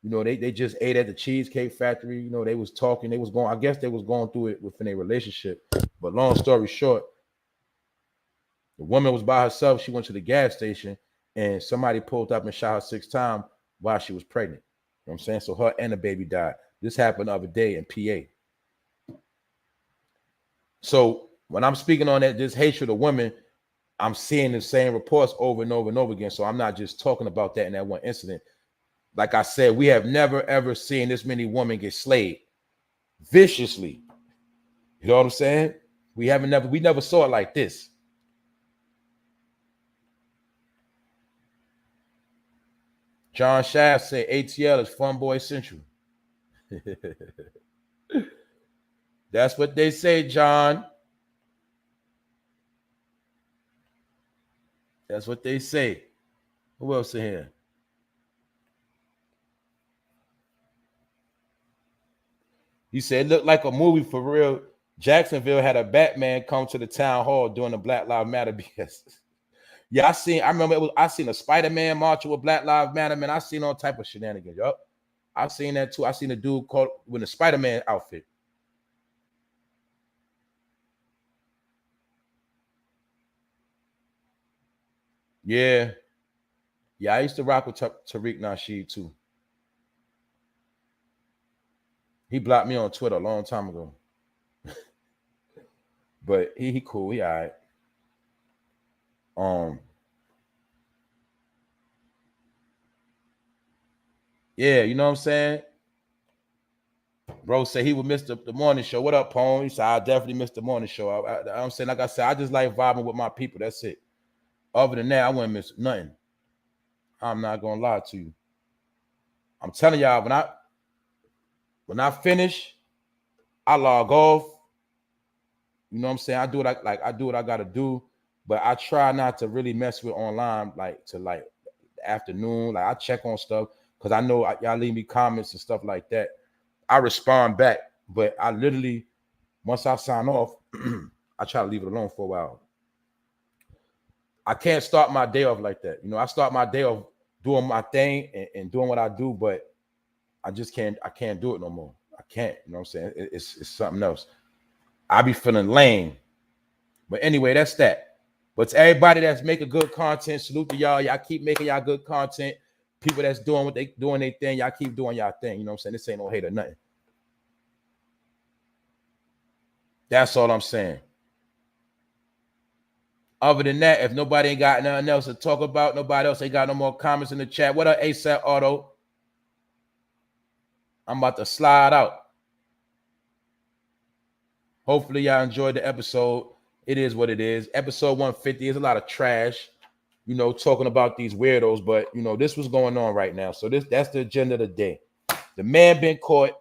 you know, they just ate at the Cheesecake Factory. You know, they was talking, they was going, I guess they was going through it within a relationship. But long story short, the woman was by herself. She went to the gas station and somebody pulled up and shot her 6 times while she was pregnant. You know what I'm saying? So her and the baby died. This happened the other day in PA. So when I'm speaking on that, this hatred of women, I'm seeing the same reports over and over and over again. So I'm not just talking about that in that one incident. Like I said, we have never, ever seen this many women get slayed viciously. You know what I'm saying? We never saw it like this. John Shaft said ATL is Fun Boy Central. That's what they say, John. That's what they say. Who else in here? He said it looked like a movie for real. Jacksonville had a Batman come to the town hall during the Black Lives Matter BS. Yeah, I remember I seen a Spider-Man march with Black Lives Matter, man. I seen all type of shenanigans. Yup. I seen that too. I seen a dude called with a Spider-Man outfit. Yeah. Yeah, I used to rock with Tariq Nasheed too. He blocked me on Twitter a long time ago. But he cool. He all right. Yeah, you know what I'm saying? Bro said he would miss the morning show. What up, Pone? He said, I definitely missed the morning show. I'm saying, like I said, I just like vibing with my people. That's it. Other than that, I wouldn't miss nothing. I'm not gonna lie to you. I'm telling y'all, when I finish, I log off. You know what I'm saying? I do what I do what I gotta do, but I try not to really mess with online like to like the afternoon. Like I check on stuff because I know y'all leave me comments and stuff like that. I respond back, but I literally once I sign off, I try to leave it alone for a while. I can't start my day off like that. You know, I start my day off doing my thing and doing what I do, but I just can't. I can't do it no more. I can't. You know what I'm saying? It's something else. I be feeling lame. But anyway, that's that. But to everybody that's making good content, salute to y'all. Y'all keep making y'all good content. People that's doing what they doing their thing, y'all keep doing y'all thing. You know what I'm saying? This ain't no hate or nothing. That's all I'm saying. Other than that, if nobody ain't got nothing else to talk about, nobody else ain't got no more comments in the chat. What up, ASAP Auto? I'm about to slide out. Hopefully y'all enjoyed the episode. It is what it is. Episode 150 is a lot of trash, you know, talking about these weirdos, but you know, this was going on right now. So that's the agenda of the day. The man been caught.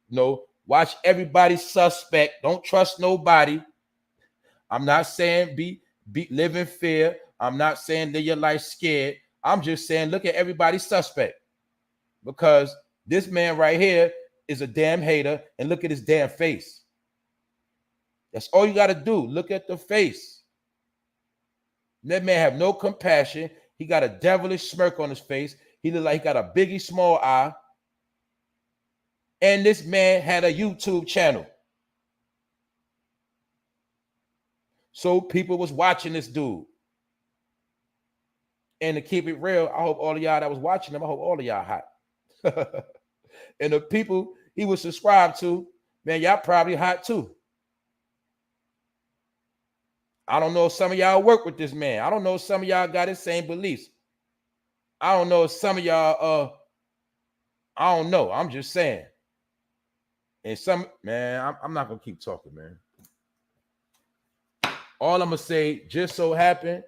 You know, watch everybody suspect. Don't trust nobody. I'm not saying be live in fear. I'm not saying live your life scared. I'm just saying look at everybody suspect. Because this man right here is a damn hater, and look at his damn face. That's all you got to do. Look at the face. That man have no compassion. He got a devilish smirk on his face. He look like he got a biggie small eye. And this man had a YouTube channel. So people was watching this dude. And to keep it real, I hope all of y'all that was watching him, I hope all of y'all hot. And the people he was subscribed to, man, y'all probably hot too. I don't know if some of y'all work with this man. I don't know if some of y'all got his same beliefs. I don't know if some of y'all, I don't know. I'm just saying. And some, man, I'm not going to keep talking, man. All I'm going to say, just so happened,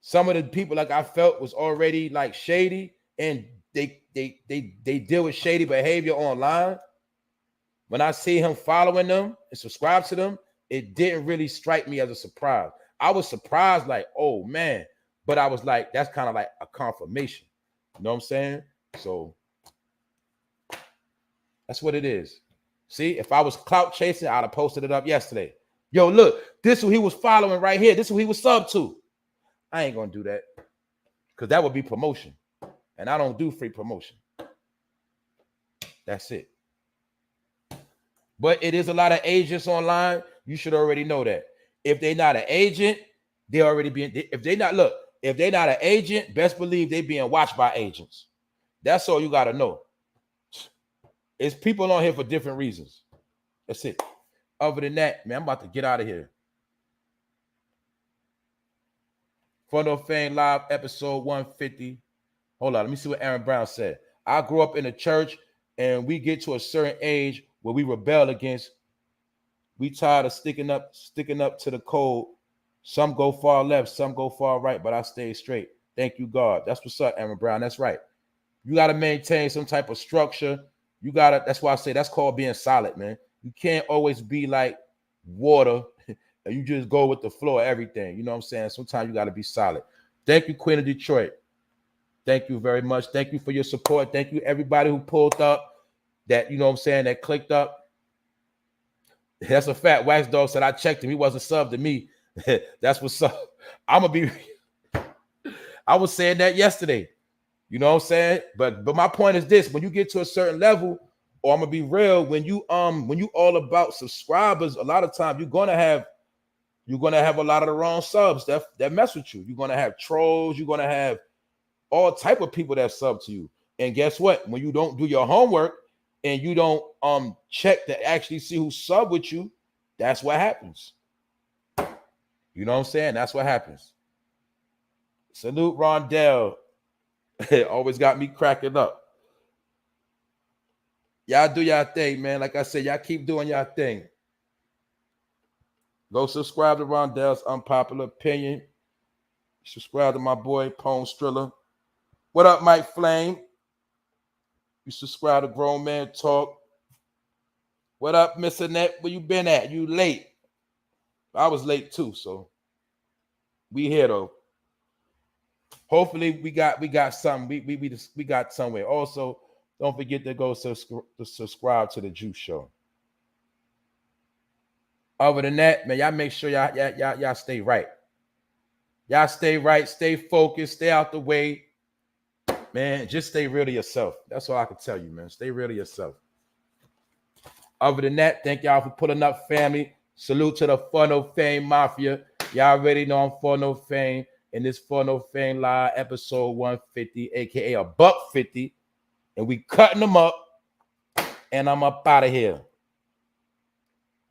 some of the people like I felt was already like shady, and they deal with shady behavior online. When I see him following them and subscribe to them, it didn't really strike me as a surprise. I was surprised, like, oh man, but I was like, that's kind of like a confirmation. You know what I'm saying? So that's what it is. See, if I was clout chasing, I'd have posted it up yesterday. Yo, look, this is who he was following right here. This is who he was sub to. I ain't gonna do that because that would be promotion, and I don't do free promotion. That's it. But it is a lot of agents online. You should already know that. If they're not an agent, they already being. If they not if they're not an agent, best believe they being watched by agents. That's all you gotta know. It's people on here for different reasons. That's it. Other than that, man, I'm about to get out of here. Front of Fame Live, episode 150. Hold on, let me see what Aaron Brown said. I grew up in a church, and we get to a certain age where we rebel against. We tired of sticking up to the code. Some go far left, some go far right, but I stay straight. Thank you, God. That's what's up, Aaron Brown. That's right. You got to maintain some type of structure. You got to, that's why I say that's called being solid, man. You can't always be like water and you just go with the flow of everything. You know what I'm saying? Sometimes you got to be solid. Thank you, Queen of Detroit. Thank you very much. Thank you for your support. Thank you, everybody who pulled up, that, you know what I'm saying, that clicked up. That's a fact. Wax Dog said I checked him. He wasn't subbed to me. That's what's up. I'm going to be, I was saying that yesterday. You know what I'm saying? But my point is this: when you get to a certain level, or I'm gonna be real, when you all about subscribers, a lot of times you're gonna have a lot of the wrong subs that mess with you. You're gonna have trolls, you're gonna have all type of people that sub to you. And guess what? When you don't do your homework and you don't check to actually see who sub with you, that's what happens. You know what I'm saying? That's what happens. Salute Rondell. It always got me cracking up. Y'all do y'all thing, man. Like I said, y'all keep doing y'all thing. Go subscribe to Rondell's Unpopular Opinion. Subscribe to my boy Pone Striller. What up, Mike Flame? You subscribe to Grown Man Talk. What up, Miss Annette? Where you been at? You late? I was late too, so we here though. Hopefully we got something. We got somewhere. Also, don't forget to go subscribe to the Juice Show. Other than that, man, y'all make sure y'all stay right. Y'all stay right, stay focused, stay out the way. Man, just stay real to yourself. That's all I can tell you, man. Stay real to yourself. Other than that, thank y'all for pulling up, family. Salute to the Funo Fame Mafia. Y'all already know I'm Funo Fame. And this Funo Fame Live episode 150, aka a $150. And we cutting them up. And I'm up out of here.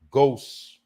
Ghosts.